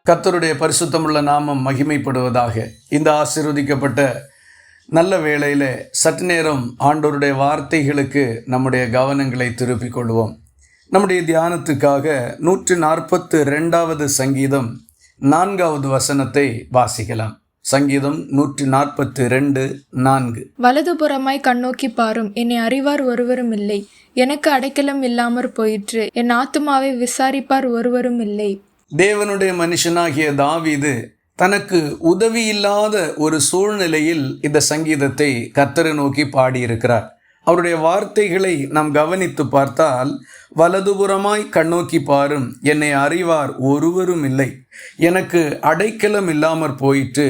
கர்த்தருடைய பரிசுத்தமுள்ள நாமம் மகிமைப்படுவதாக. இந்த ஆசீர்வதிக்கப்பட்ட நல்ல வேளையில் சற்று நேரம் ஆண்டவருடைய வார்த்தைகளுக்கு நம்முடைய கவனங்களை திருப்பிக் கொள்வோம். நம்முடைய தியானத்துக்காக 142வது சங்கீதம் 4வது வசனத்தை வாசிக்கலாம். சங்கீதம் 142:4. வலதுபுறமாய் கண்ணோக்கி பாரும், என்னை அறிவார் ஒருவரும் இல்லை. எனக்கு அடைக்கலம் இல்லாமற் போயிற்று, என் ஆத்துமாவை விசாரிப்பார் ஒருவரும் இல்லை. தேவனுடைய மனுஷனாகிய தாவீது தனக்கு உதவி இல்லாத ஒரு சூழ்நிலையில் இந்த சங்கீதத்தை கர்த்தரை நோக்கி பாடியிருக்கிறார். அவருடைய வார்த்தைகளை நாம் கவனித்து பார்த்தால், வலதுபுறமாய் கண்ணோக்கி பாரும், என்னை அறிவார் ஒருவரும் இல்லை. எனக்கு அடைக்கலம் இல்லாமற் போயிற்று,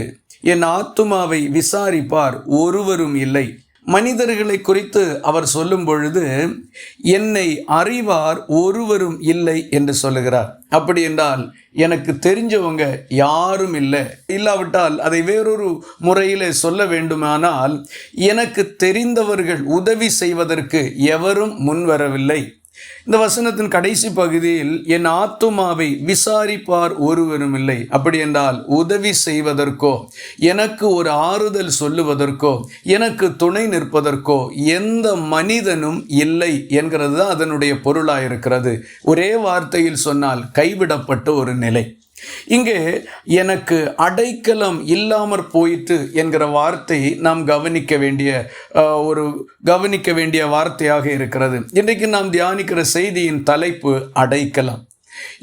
என் ஆத்துமாவை விசாரிப்பார் ஒருவரும் இல்லை. மனிதர்களை குறித்து அவர் சொல்லும் பொழுது என்னை அறிவார் ஒருவரும் இல்லை என்று சொல்லுகிறார். அப்படி என்றால் எனக்கு தெரிஞ்சவங்க யாரும் இல்லை. இல்லாவிட்டால் அதை வேறொரு முறையில் சொல்ல வேண்டுமானால், எனக்கு தெரிந்தவர்கள் உதவி செய்வதற்கு எவரும் முன்வரவில்லை. இந்த வசனத்தின் கடைசி பகுதியில் என் ஆத்துமாவை விசாரிப்பார் ஒருவரும் இல்லை. அப்படி என்றால் உதவி செய்வதற்கோ, எனக்கு ஒரு ஆறுதல் சொல்லுவதற்கோ, எனக்கு துணை நிற்பதற்கோ எந்த மனிதனும் இல்லை என்கிறது தான் அதனுடைய பொருளாயிருக்கிறது. ஒரே வார்த்தையில் சொன்னால் கைவிடப்பட்ட ஒரு நிலை. இங்கே எனக்கு அடைக்கலம் இல்லாமற் போயிற்று என்கிற வார்த்தை நாம் கவனிக்க வேண்டிய வார்த்தையாக இருக்கிறது. இன்றைக்கு நாம் தியானிக்கிற செய்தியின் தலைப்பு அடைக்கலம்.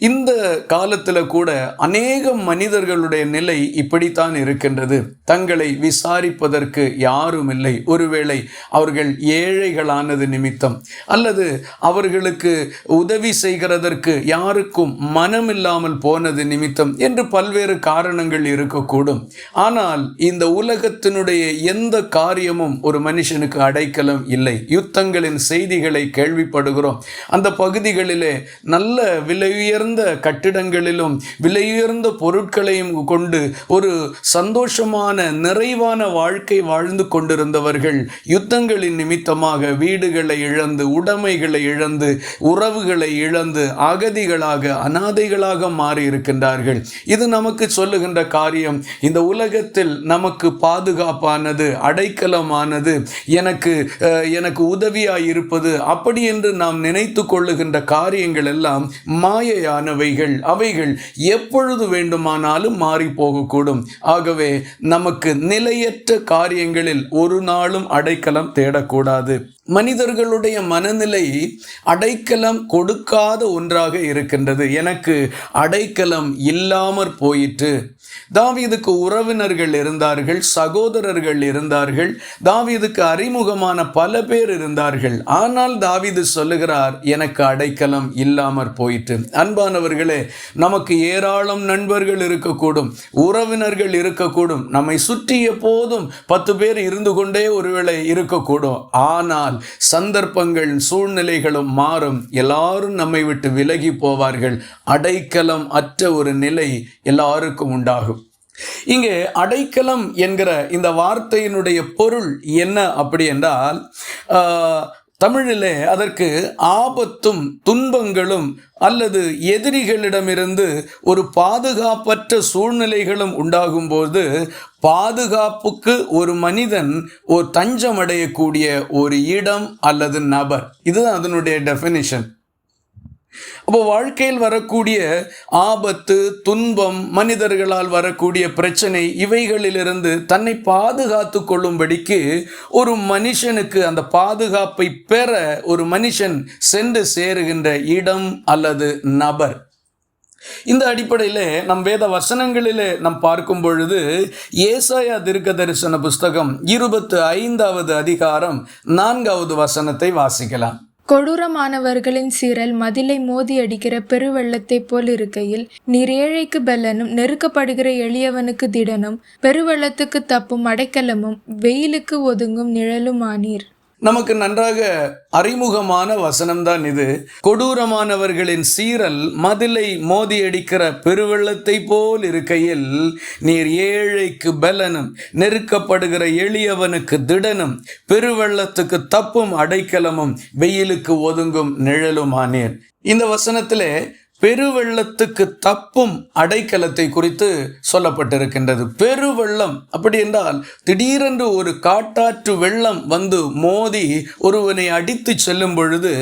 இந்த காலத்தில் கூட அநேக மனிதர்களுடைய நிலை இப்படித்தான் இருக்கின்றது. தங்களை விசாரிப்பதற்கு யாரும் இல்லை. ஒருவேளை அவர்கள் ஏழைகளானது நிமித்தம், அல்லது அவர்களுக்கு உதவி செய்கிறதற்கு யாருக்கும் மனமில்லாமல் போனது நிமித்தம் என்று பல்வேறு காரணங்கள் இருக்கக்கூடும். ஆனால் இந்த உலகத்தினுடைய எந்த காரியமும் ஒரு மனுஷனுக்கு அடைக்கலம் இல்லை. யுத்தங்களின் செய்திகளை கேள்விப்படுகிறோம். அந்த பகுதிகளிலே நல்ல விலையுயர்ந்த கட்டிடங்களிலும் விலையுயர்ந்த பொருட்களையும் கொண்டு ஒரு சந்தோஷமான நிறைவான வாழ்க்கை வாழ்ந்து கொண்டிருந்தவர்கள் யுத்தங்களின் நிமித்தமாக வீடுகளை இழந்து, உடைமைகளை இழந்து, உறவுகளை இழந்து அகதிகளாக, அனாதைகளாக மாறி இருக்கின்றார்கள். இது நமக்கு சொல்லுகின்ற காரியம், இந்த உலகத்தில் நமக்கு பாதுகாப்பானது, அடைக்கலமானது, எனக்கு உதவியாய் இருப்பது அப்படி என்று நாம் நினைத்து கொள்ளுகின்ற காரியங்கள் எல்லாம் மாயையானவைகள். அவைகள் எப்பொழுது வேண்டுமானாலும் மாறி போகக்கூடும். ஆகவே நமக்கு நிலையற்ற காரியங்களில் ஒரு நாளும் அடைக்கலம் தேடக்கூடாது. மனிதர்களுடைய மனநிலை அடைக்கலம் கொடுக்காத ஒன்றாக இருக்கின்றது. எனக்கு அடைக்கலம் இல்லாமற் போயிற்று. தாவீதுக்கு உறவினர்கள் இருந்தார்கள், சகோதரர்கள் இருந்தார்கள், தாவீதுக்கு அறிமுகமான பல பேர் இருந்தார்கள். ஆனால் தாவீது சொல்லுகிறார், எனக்கு அடைக்கலம் இல்லாமற் போயிற்று. அன்பானவர்களே, நமக்கு ஏராளம் நண்பர்கள் இருக்கக்கூடும், உறவினர்கள் இருக்கக்கூடும், நம்மை சுற்றி எப்போதும் 10 பேர் இருந்து கொண்டே ஒருவேளை இருக்கக்கூடும். ஆனால் சந்தர்ப்பங்கள், சூழ்நிலைகளும் மாறும். எல்லாரும் நம்மை விட்டு விலகி போவார்கள். அடைக்கலம் அற்ற ஒரு நிலை எல்லாருக்கும் உண்டாகும். இங்கே அடைக்கலம் என்கிற இந்த வார்த்தையினுடைய பொருள் என்ன அப்படி என்றால், தமிழிலே அதற்கு ஆபத்தும் துன்பங்களும் அல்லது எதிரிகளிடமிருந்து ஒரு பாதுகாப்பற்ற சூழ்நிலைகளும் உண்டாகும்போது பாதுகாப்புக்கு ஒரு மனிதன் ஒரு தஞ்சம் அடையக்கூடிய ஒரு இடம் அல்லது நபர். இதுதான் அதனுடைய டெஃபினிஷன். அப்போ வாழ்க்கையில் வரக்கூடிய ஆபத்து, துன்பம், மனிதர்களால் வரக்கூடிய பிரச்சனை, இவைகளிலிருந்து தன்னை பாதுகாத்து கொள்ளும்படிக்கு ஒரு மனுஷனுக்கு அந்த பாதுகாப்பை பெற ஒரு மனுஷன் சென்று சேருகின்ற இடம் அல்லது நபர். இந்த அடிப்படையில் நம் வேத வசனங்களிலே நாம் பார்க்கும் பொழுது ஏசாயா தீர்க்கதரிசன புஸ்தகம் 25வது அதிகாரம் 4வது வசனத்தை வாசிக்கலாம். கொடூரமானவர்களின் சீறல் மதிலை மோதி அடிக்கிற பெருவெள்ளத்தைப் போல் இருக்கையில், நீர் ஏழைக்கு பெலனும் நெருக்கப்படுகிற எளியவனுக்கு திடனும் பெருவெள்ளத்துக்கு தப்பும் அடைக்கலமும் வெயிலுக்கு ஒதுங்கும் நிழலுமானீர். நமக்கு நன்றாக அறிமுகமான வசனம்தான் இது. கொடூரமானவர்களின் சீறல் மதிலை மோதியடிக்கிற பெருவெள்ளத்தை போல் இருக்கையில் நீர் ஏழைக்கு பலனும் நெருக்கப்படுகிற எளியவனுக்கு திடனும் பெருவெள்ளத்துக்கு தப்பும் அடைக்கலமும் வெயிலுக்கு ஒதுங்கும் நிழலுமானீர். இந்த வசனத்திலே பெருவெள்ளத்துக்கு தப்பும் அடைக்கலத்தை குறித்து சொல்லப்பட்டிருக்கின்றது. பெருவெள்ளம் அப்படி என்றால் திடீரென்று ஒரு காட்டாற்று வெள்ளம் வந்து மோதி ஒருவனை அடித்து செல்லும் பொழுது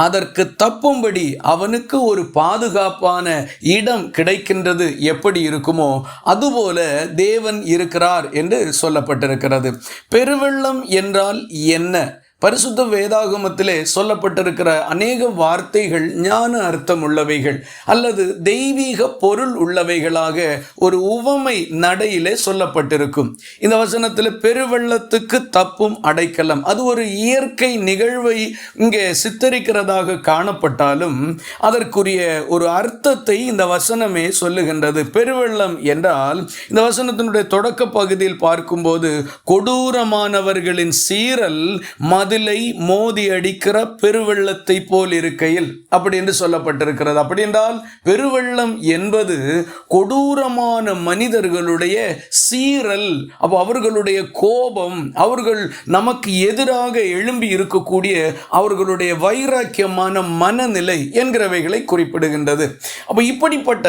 அதற்கு தப்பும்படி அவனுக்கு ஒரு பாதுகாப்பான இடம் கிடைக்கின்றது எப்படி இருக்குமோ அதுபோல தேவன் இருக்கிறார் என்று சொல்லப்பட்டிருக்கிறது. பெருவெள்ளம் என்றால் என்ன? பரிசுத்த வேதாகமத்திலே சொல்லப்பட்டிருக்கிற அநேக வார்த்தைகள் ஞான அர்த்தம் உள்ளவைகள் அல்லது தெய்வீக பொருள் உள்ளவைகளாக ஒரு உவமை நடையிலே சொல்லப்பட்டிருக்கும். இந்த வசனத்தில் பெருவெள்ளத்துக்கு தப்பும் அடைக்கலம், அது ஒரு இயற்கை நிகழ்வை இங்கே சித்தரிக்கிறதாக காணப்பட்டாலும் அதற்குரிய ஒரு அர்த்தத்தை இந்த வசனமே சொல்லுகின்றது. பெருவெள்ளம் என்றால் இந்த வசனத்தினுடைய தொடக்க பகுதியில் பார்க்கும்போது கொடூரமானவர்களின் சீறல் மதிலை மோதி அடிக்கிற பெருவெள்ளத்தை போல் இருக்கையில் அப்படி என்று சொல்லப்பட்டிருக்கிறது. அப்படி என்றால் பெருவெள்ளம் என்பது கொடூரமான மனிதர்களுடைய சீறல், அப்போ அவர்களுடைய கோபம், அவர்கள் நமக்கு எதிராக எழும்பி இருக்கக்கூடிய அவர்களுடைய வைராக்கியமான மனநிலை என்கிறவைகளை குறிப்பிடுகின்றது. அப்போ இப்படிப்பட்ட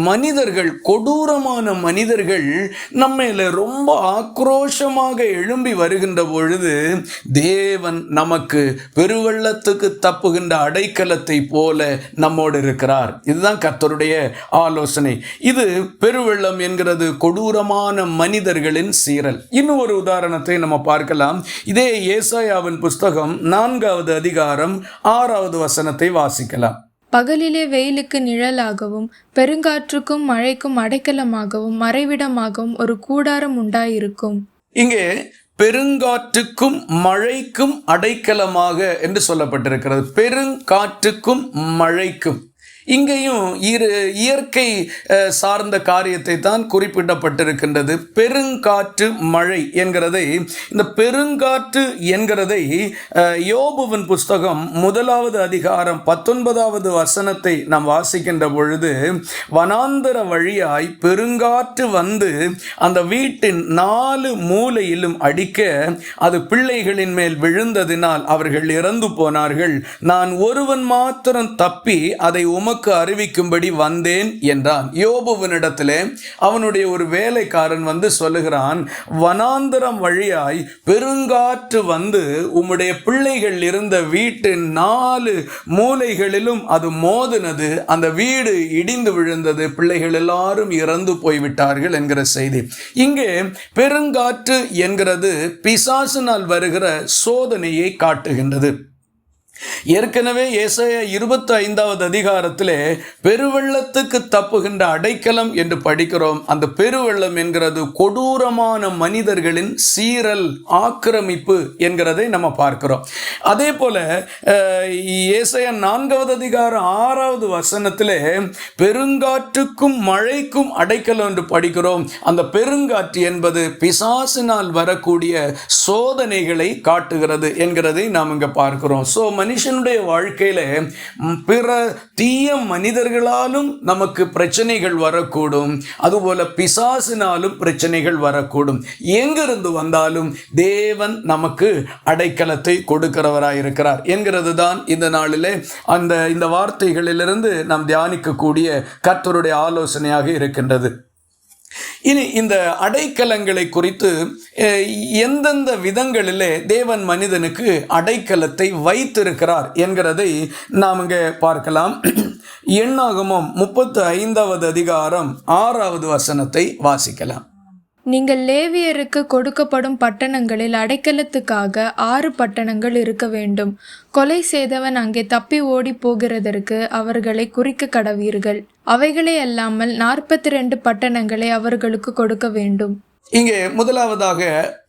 மனிதர்கள், கொடூரமான மனிதர்கள் நம்மையில ரொம்ப ஆக்ரோஷமாக எழும்பி வருகின்ற பொழுது தேவன் நமக்கு பெருவெள்ளத்துக்கு தப்புகின்ற அடைக்கலத்தை போல நம்மோடு இருக்கிறார். இதுதான் கர்த்தருடைய ஆலோசனை. இது பெருவெள்ளம் என்கிறது கொடூரமான மனிதர்களின் சீறல். இன்னும் ஒரு உதாரணத்தை நம்ம பார்க்கலாம். இதே ஏசாயாவின் புஸ்தகம் 4வது அதிகாரம் 6வது வசனத்தை வாசிக்கலாம். பகலிலே வெயிலுக்கு நிழலாகவும் பெருங்காற்றுக்கும் மழைக்கும் அடைக்கலமாகவும் மறைவிடமாகவும் ஒரு கூடாரம் உண்டாயிருக்கும். இங்கே பெருங்காற்றுக்கும் மழைக்கும் அடைக்கலமாக என்று சொல்லப்பட்டிருக்கிறது. பெருங்காற்றுக்கும் மழைக்கும் இங்கேயும் இயற்கை சார்ந்த காரியத்தை தான் குறிப்பிடப்பட்டிருக்கின்றது. பெருங்காற்று மழை என்கிறதை, இந்த பெருங்காற்று என்கிறதை யோபுவின் புஸ்தகம் 1வது அதிகாரம் 19வது வசனத்தை நாம் வாசிக்கின்ற பொழுது வனாந்தர வழியாய் பெருங்காற்று வந்து அந்த வீட்டின் 4 மூலையிலும் அடிக்க அது பிள்ளைகளின் மேல் விழுந்ததினால் அவர்கள் இறந்து போனார்கள். நான் ஒருவன் மாத்திரம் தப்பி அதை உமக்கு அறிவிக்கும்படி வந்தேன் என்றான். யோபுவினிடத்திலே அவனுடைய ஒரு வேலைக்காரன் வந்து சொல்லுகிறான், வனாந்தரம் வழியாய் பெருங்காற்று வந்து உம்முடைய பிள்ளைகள் இருந்த வீட்டின் 4 மூலைகளிலும் அது மோதினது, அந்த வீடு இடிந்து விழுந்தது, பிள்ளைகள் எல்லாரும் இறந்து போய்விட்டார்கள் என்கிற செய்தி. இங்கே பெருங்காற்று என்கிறது பிசாசினால் வருகிற சோதனையை காட்டுகின்றது. ஏற்கனவே ஏசாயா 25வது அதிகாரத்திலே பெருவெள்ளத்துக்கு தப்புகின்ற அடைக்கலம் என்று படிக்கிறோம். அந்த பெருவெள்ளம் என்கிறது கொடூரமான மனிதர்களின் சீறல், ஆக்கிரமிப்பு என்கிறதை நம்ம பார்க்கிறோம். அதே போல ஏசாயா 4வது அதிகாரம் 6வது வசனத்திலே பெருங்காற்றுக்கும் மழைக்கும் அடைக்கலம் என்று படிக்கிறோம். அந்த பெருங்காற்று என்பது பிசாசினால் வரக்கூடிய சோதனைகளை காட்டுகிறது என்கிறதை நாம் இங்கே பார்க்கிறோம். மனுஷனுடைய வாழ்க்கையில பிற தீய மனிதர்களாலும் நமக்கு பிரச்சனைகள் வரக்கூடும், அதுபோல பிசாசினாலும் பிரச்சனைகள் வரக்கூடும். எங்கிருந்து வந்தாலும் தேவன் நமக்கு அடைக்கலத்தை கொடுக்கிறவராயிருக்கிறார் என்கிறது தான் இந்த நாளிலே இந்த வார்த்தைகளிலிருந்து நாம் தியானிக்கக்கூடிய கர்த்தருடைய ஆலோசனையாக இருக்கின்றது. இனி இந்த அடைக்கலங்களை குறித்து எந்தெந்த விதங்களிலே தேவன் மனிதனுக்கு அடைக்கலத்தை வைத்திருக்கிறார் என்கிறதை நாம் இங்கே பார்க்கலாம். எண்ணாகமம் 35வது அதிகாரம் 6வது வசனத்தை வாசிக்கலாம். நீங்கள் லேவியருக்கு கொடுக்கப்படும் பட்டணங்களில் அடைக்கலத்துக்காக 6 பட்டணங்கள் இருக்க வேண்டும். கொலை செய்தவன் அங்கே தப்பி ஓடி போகிறதற்கு அவர்களை குறிக்க கடவீர்கள். அவைகளே அல்லாமல் 42 பட்டணங்களை அவர்களுக்கு கொடுக்க வேண்டும். இங்கே முதலாவதாக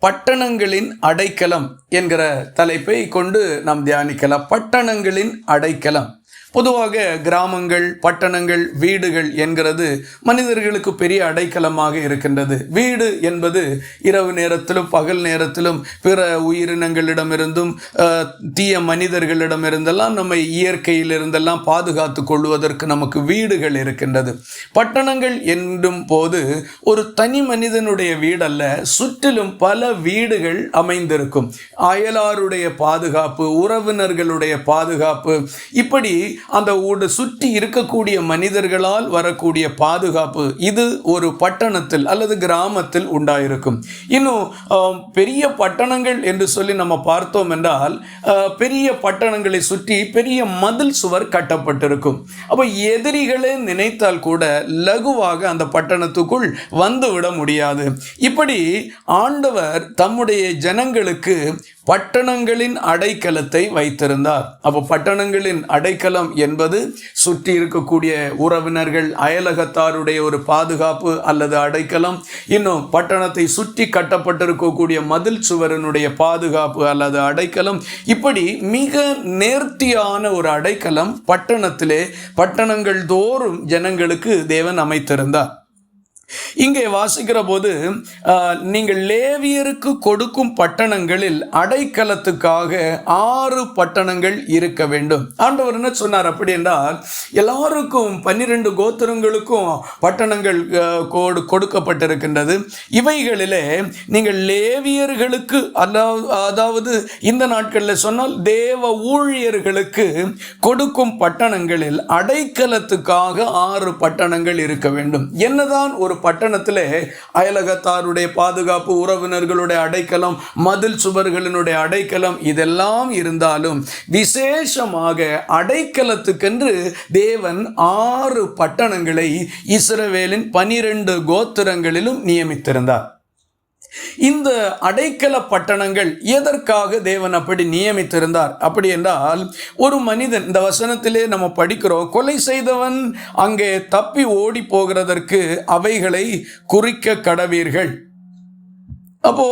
பட்டணங்களின் அடைக்கலம் என்கிற தலைப்பை கொண்டு நாம் தியானிக்கலாம். பட்டணங்களின் அடைக்கலம். பொதுவாக கிராமங்கள், பட்டணங்கள், வீடுகள் என்கிறது மனிதர்களுக்கு பெரிய அடைக்கலமாக இருக்கின்றது. வீடு என்பது இரவு நேரத்திலும் பகல் நேரத்திலும் பிற உயிரினங்களிடமிருந்தும் தீய மனிதர்களிடமிருந்தெல்லாம் நம்மை இயற்கையிலிருந்தெல்லாம் பாதுகாத்து கொள்வதற்கு நமக்கு வீடுகள் இருக்கின்றது. பட்டணங்கள் என்னும் போது ஒரு தனி மனிதனுடைய வீடல்ல, சுற்றிலும் பல வீடுகள் அமைந்திருக்கும். அயலாருடைய பாதுகாப்பு, உறவினர்களுடைய பாதுகாப்பு, இப்படி அந்த சுற்றி இருக்கக்கூடிய மனிதர்களால் வரக்கூடிய பாதுகாப்பு இது ஒரு பட்டணத்தில் அல்லது கிராமத்தில் உண்டாயிருக்கும். இன்னும் பெரிய பட்டணங்கள் என்று சொல்லி நம்ம பார்த்தோம் என்றால் பெரிய பட்டணங்களை சுற்றி பெரிய மதில் சுவர் கட்டப்பட்டிருக்கும். அப்போ எதிரிகளே நினைத்தால் கூட லகுவாக அந்த பட்டணத்துக்குள் வந்துவிட முடியாது. இப்படி ஆண்டவர் தம்முடைய ஜனங்களுக்கு பட்டணங்களின் அடைக்கலத்தை வைத்திருந்தார். அப்போ பட்டணங்களின் அடைக்கலம் என்பது சுற்றி இருக்கக்கூடிய உறவினர்கள், அயலகத்தாருடைய ஒரு பாதுகாப்பு அல்லது அடைக்கலம். இன்னும் பட்டணத்தை சுற்றி கட்டப்பட்டிருக்கக்கூடிய மதில் சுவரனுடைய பாதுகாப்பு அல்லது அடைக்கலம். இப்படி மிக நேர்த்தியான ஒரு அடைக்கலம் பட்டணத்திலே, பட்டணங்கள் தோறும் ஜனங்களுக்கு தேவன் அமைத்திருந்தார். இங்கே வாசிக்கிற போது நீங்கள் லேவியருக்கு கொடுக்கும் பட்டணங்களில் அடைக்கலத்துக்காக 6 பட்டணங்கள் இருக்க வேண்டும். ஆண்டவர் என்ன சொன்னார் அப்படி என்றால், எல்லாருக்கும் 12 கோத்திரங்களுக்கும் பட்டணங்கள் கொடுக்கப்பட்டிருக்கின்றது. இவைகளிலே நீங்கள் லேவியர்களுக்கு, அதாவது இந்த நாட்களில் சொன்னால் தேவ ஊழியர்களுக்கு கொடுக்கும் பட்டணங்களில் அடைக்கலத்துக்காக 6 பட்டணங்கள் இருக்க வேண்டும். என்னதான் ஒரு பட்டணத்திலே அயலகத்தாருடைய பாதுகாப்பு, உறவினர்களுடைய அடைக்கலம், மதில் சுவர்களினுடைய அடைக்கலம் இதெல்லாம் இருந்தாலும் விசேஷமாக அடைக்கலத்துக்கென்று தேவன் 6 பட்டணங்களை இஸ்ரவேலின் 12 கோத்திரங்களிலும் நியமித்திருந்தார். இந்த அடைக்கல பட்டணங்கள் எதற்காக தேவன் அப்படி நியமித்திருந்தார் அப்படி என்றால், ஒரு மனிதன், இந்த வசனத்திலே நம்ம படிக்கிறோம், கொலை செய்தவன் அங்கே தப்பி ஓடி போகிறதற்கு அவைகளை குறிக்க கடவீர்கள். அப்போ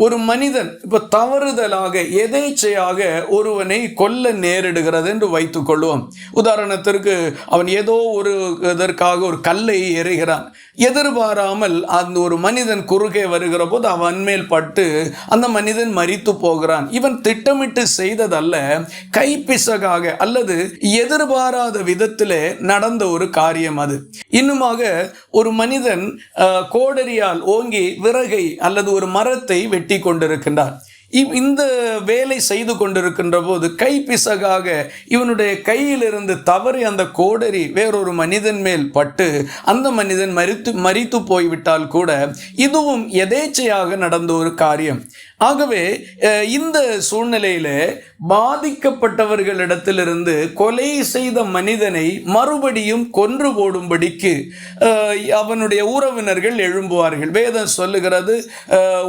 ஒரு மனிதன் இப்போ தவறுதலாக எதேச்சையாக ஒருவனை கொல்ல நேரிடுகிறது என்று வைத்துக் கொள்வோம். உதாரணத்திற்கு அவன் ஏதோ ஒரு இதற்காக ஒரு கல்லை எறிகிறான். எதிர்பாராமல் அந்த ஒரு மனிதன் குறுகே வருகிற போது அவன் மேல் பட்டு அந்த மனிதன் மரித்து போகிறான். இவன் திட்டமிட்டு செய்ததல்ல, கைப்பிசகாக அல்லது எதிர்பாராத விதத்திலே நடந்த ஒரு காரியம் அது. இன்னுமாக ஒரு மனிதன் கோடரியால் ஓங்கி விறகை அல்லது ஒரு மரத்தை வெட்டி கொண்டிருக்கின்றான். இந்த வேலை செய்து கொண்டிருக்கின்ற போது கைப்பிசகாக இவனுடைய கையிலிருந்து தவறி அந்த கோடரி வேறொரு மனிதன் மேல் பட்டு அந்த மனிதன் மரித்து போய்விட்டால் கூட இதுவும் எதேச்சையாக நடந்த ஒரு காரியம். ஆகவே இந்த சூழ்நிலையிலே பாதிக்கப்பட்டவர்களிடத்திலிருந்து கொலை செய்த மனிதனை மறுபடியும் கொன்று போடும்படிக்கு அவனுடைய உறவினர்கள் எழும்புவார்கள். வேதம் சொல்லுகிறது,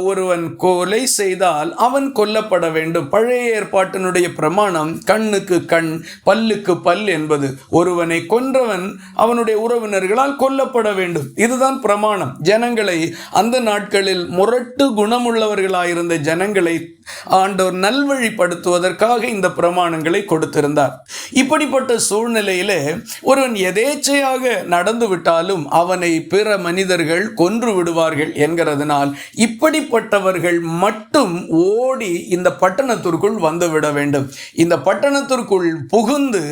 ஒருவன் கொலை செய்தால் அவன் கொல்லப்பட வேண்டும். பழைய ஏற்பாட்டினுடைய பிரமாணம் கண்ணுக்கு கண், பல்லுக்கு பல் என்பது. ஒருவனை கொன்றவன் அவனுடைய உறவினர்களால் கொல்லப்பட வேண்டும். இதுதான் பிரமாணம். ஜனங்களை அந்த நாட்களில் முரட்டு குணமுள்ளவர்களாயிருந்த ஜனங்களை ஆண்டவர் நல்வழிப்படுத்துவதற்காக இந்த பிரமாணங்களை கொடுத்திருந்தார். இப்படிப்பட்ட சூழ்நிலையிலே ஒருவன் எதேச்சையாக நடந்து விட்டாலும் அவனை பிற மனிதர்கள் கொன்று விடுவார்கள் என்கிறதுனால் இப்படிப்பட்டவர்கள் மட்டும் ஓடி இந்த பட்டணத்திற்குள் வந்துவிட வேண்டும். இந்த பட்டணத்திற்குள் புகுந்து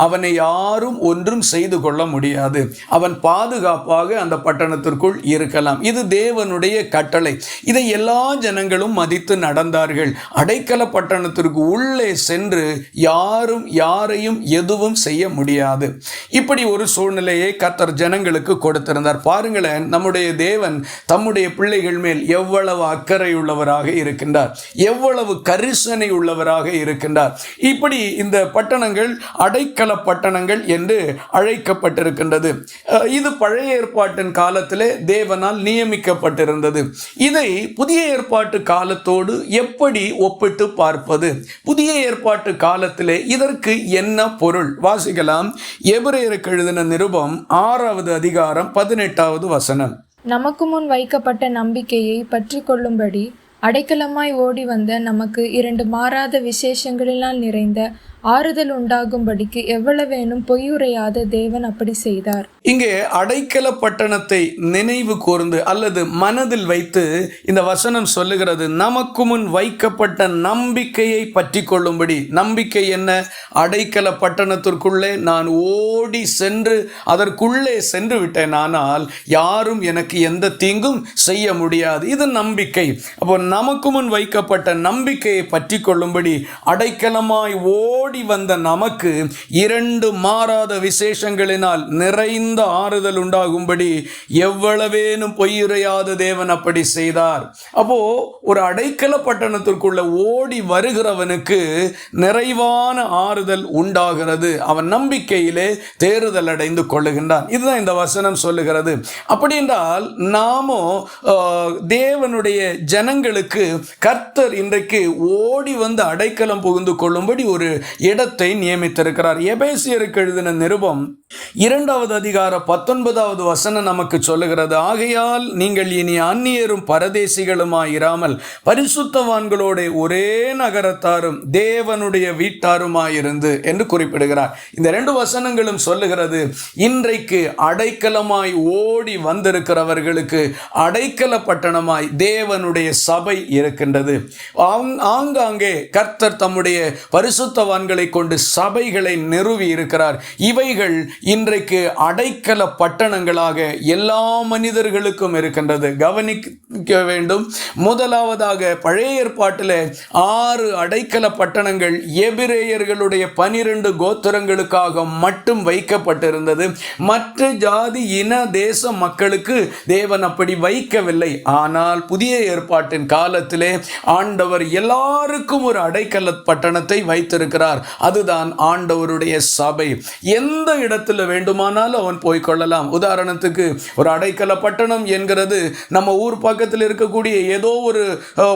அவனை யாரும் ஒன்றும் செய்து கொள்ள முடியாது. அவன் பாதுகாப்பாக அந்த பட்டணத்திற்குள் இருக்கலாம். இது தேவனுடைய கட்டளை. இதை எல்லா ஜனங்களும் மதித்து நடந்தார்கள். அடைக்கல பட்டணத்திற்கு உள்ளே சென்று யாரும் யாரையும் எதுவும் செய்ய முடியாது. இப்படி ஒரு சூழ்நிலையை கர்த்தர் ஜனங்களுக்கு கொடுத்திருந்தார். பாருங்களேன், நம்முடைய தேவன் தம்முடைய பிள்ளைகள் மேல் எவ்வளவு அக்கறை உள்ளவராக இருக்கின்றார், எவ்வளவு கரிசனை உள்ளவராக இருக்கின்றார். இப்படி இந்த பட்டணங்கள் அடைக்கல பட்டணங்கள் என்று அழைக்கப்பட்டிருக்கின்றது. இது பழைய ஏற்பாட்டின் காலத்திலே தேவனால் நியமிக்கப்பட்டிருந்தது. இதை புதிய ஏற்பாட்டு காலத்தோடு எப்படி ஒப்பிட்டு பார்ப்பது? புதிய ஏற்பாட்டு காலத்திலே இதற்கு என்ன பொருள்? வாசிக்கலாம். எபிரேயருக்கு எழுதின நிருபம் 6வது அதிகாரம் 18வது வசனம். நமக்கு முன் வைக்கப்பட்ட நம்பிக்கையை பற்றி கொள்ளும்படி அடைக்கலமாய் ஓடி வந்த நமக்கு 2 மாறாத விசேஷங்களினால் நிறைந்த ஆறுதல் உண்டாகும்படிக்கு எவ்வளவேனும் பொய்யுரையாத தேவன் அப்படி செய்தார். இங்கே அடைக்கல பட்டணத்தை நினைவு கூர்ந்து அல்லது மனதில் வைத்து இந்த வசனம் சொல்லுகிறது, நமக்கு முன் வைக்கப்பட்ட நம்பிக்கையை பற்றி கொள்ளும்படி. நம்பிக்கை என்ன? அடைக்கல பட்டணத்திற்குள்ளே நான் ஓடி சென்று அதற்குள்ளே சென்று விட்டேன், ஆனால் யாரும் எனக்கு எந்த தீங்கும் செய்ய முடியாது. இது நம்பிக்கை. அப்போ நமக்கு முன் வைக்கப்பட்ட நம்பிக்கையை பற்றி கொள்ளும்படி அடைக்கலமாய் ஓடி வந்த நமக்கு 2 மாறாத விசேஷங்களினால் நிறைந்த ஆறுதல் உண்டாகும்படி எவ்வளவேனும் பொய்யுரையாத தேவன் அப்படி செய்தார். அப்போ ஒரு அடைக்கல பட்டணத்திற்குள்ள ஓடி வருகிறவனுக்கு நிறைவான ஆறுதல் உண்டாகிறது. அவன் நம்பிக்கையிலே தேறுதல் அடைந்து கொள்ளுகின்றான். இதுதான் இந்த வசனம் சொல்லுகிறது. அப்படி என்றால் நாமோ தேவனுடைய ஜனங்களுக்கு கர்த்தர் இன்றைக்கு ஓடி வந்து அடைக்கலம் புகுந்து கொள்ளும்படி ஒரு இடத்தை நியமித்திருக்கிறார். எபேசியருக்கு எழுதின நிருபம் 2வது அதிகாரம் 19வது வசனம் நமக்கு சொல்லுகிறது, ஆகையால் நீங்கள் இனி அந்நியரும் பரதேசிகளுமாயிராமல் பரிசுத்தவான்களோட ஒரே நகரத்தாரும் தேவனுடைய வீட்டாருமாயிருந்து என்று குறிப்பிடுகிறார். இந்த 2 வசனங்களும் சொல்லுகிறது, இன்றைக்கு அடைக்கலமாய் ஓடி வந்திருக்கிறவர்களுக்கு அடைக்கல பட்டணமாய் தேவனுடைய சபை இருக்கின்றது. ஆங்காங்கே கர்த்தர் தம்முடைய பரிசுத்தவான்களை கொண்டு சபைகளை நிறுவி இருக்கிறார். இவைகள் இன்றைக்கு அடைக்கல பட்டணங்களாக எல்லா மனிதர்களுக்கும் இருக்கின்றது. கவனிக்க வேண்டும். முதலாவதாக பழைய ஏற்பாட்டில் 6 அடைக்கல பட்டணங்கள் எபிரேயர்களுடைய 12 கோத்திரங்களுக்காக மட்டும் வைக்கப்பட்டிருந்தது. மற்ற ஜாதி இன தேச மக்களுக்கு தேவன் அப்படி வைக்கவில்லை. ஆனால் புதிய ஏற்பாட்டின் காலத்திலே ஆண்டவர் எல்லாருக்கும் ஒரு அடைக்கல பட்டணத்தை வைத்திருக்கிறார். அதுதான் ஆண்டவருடைய சபை. எந்த இடத்துல வேண்டுமானாலும் அவன் போய்கொள்ளலாம். உதாரணத்துக்கு ஒரு அடைக்கல பட்டணம் என்கிறது நம்ம ஊர் பக்கத்தில் இருக்கக்கூடிய ஏதோ ஒரு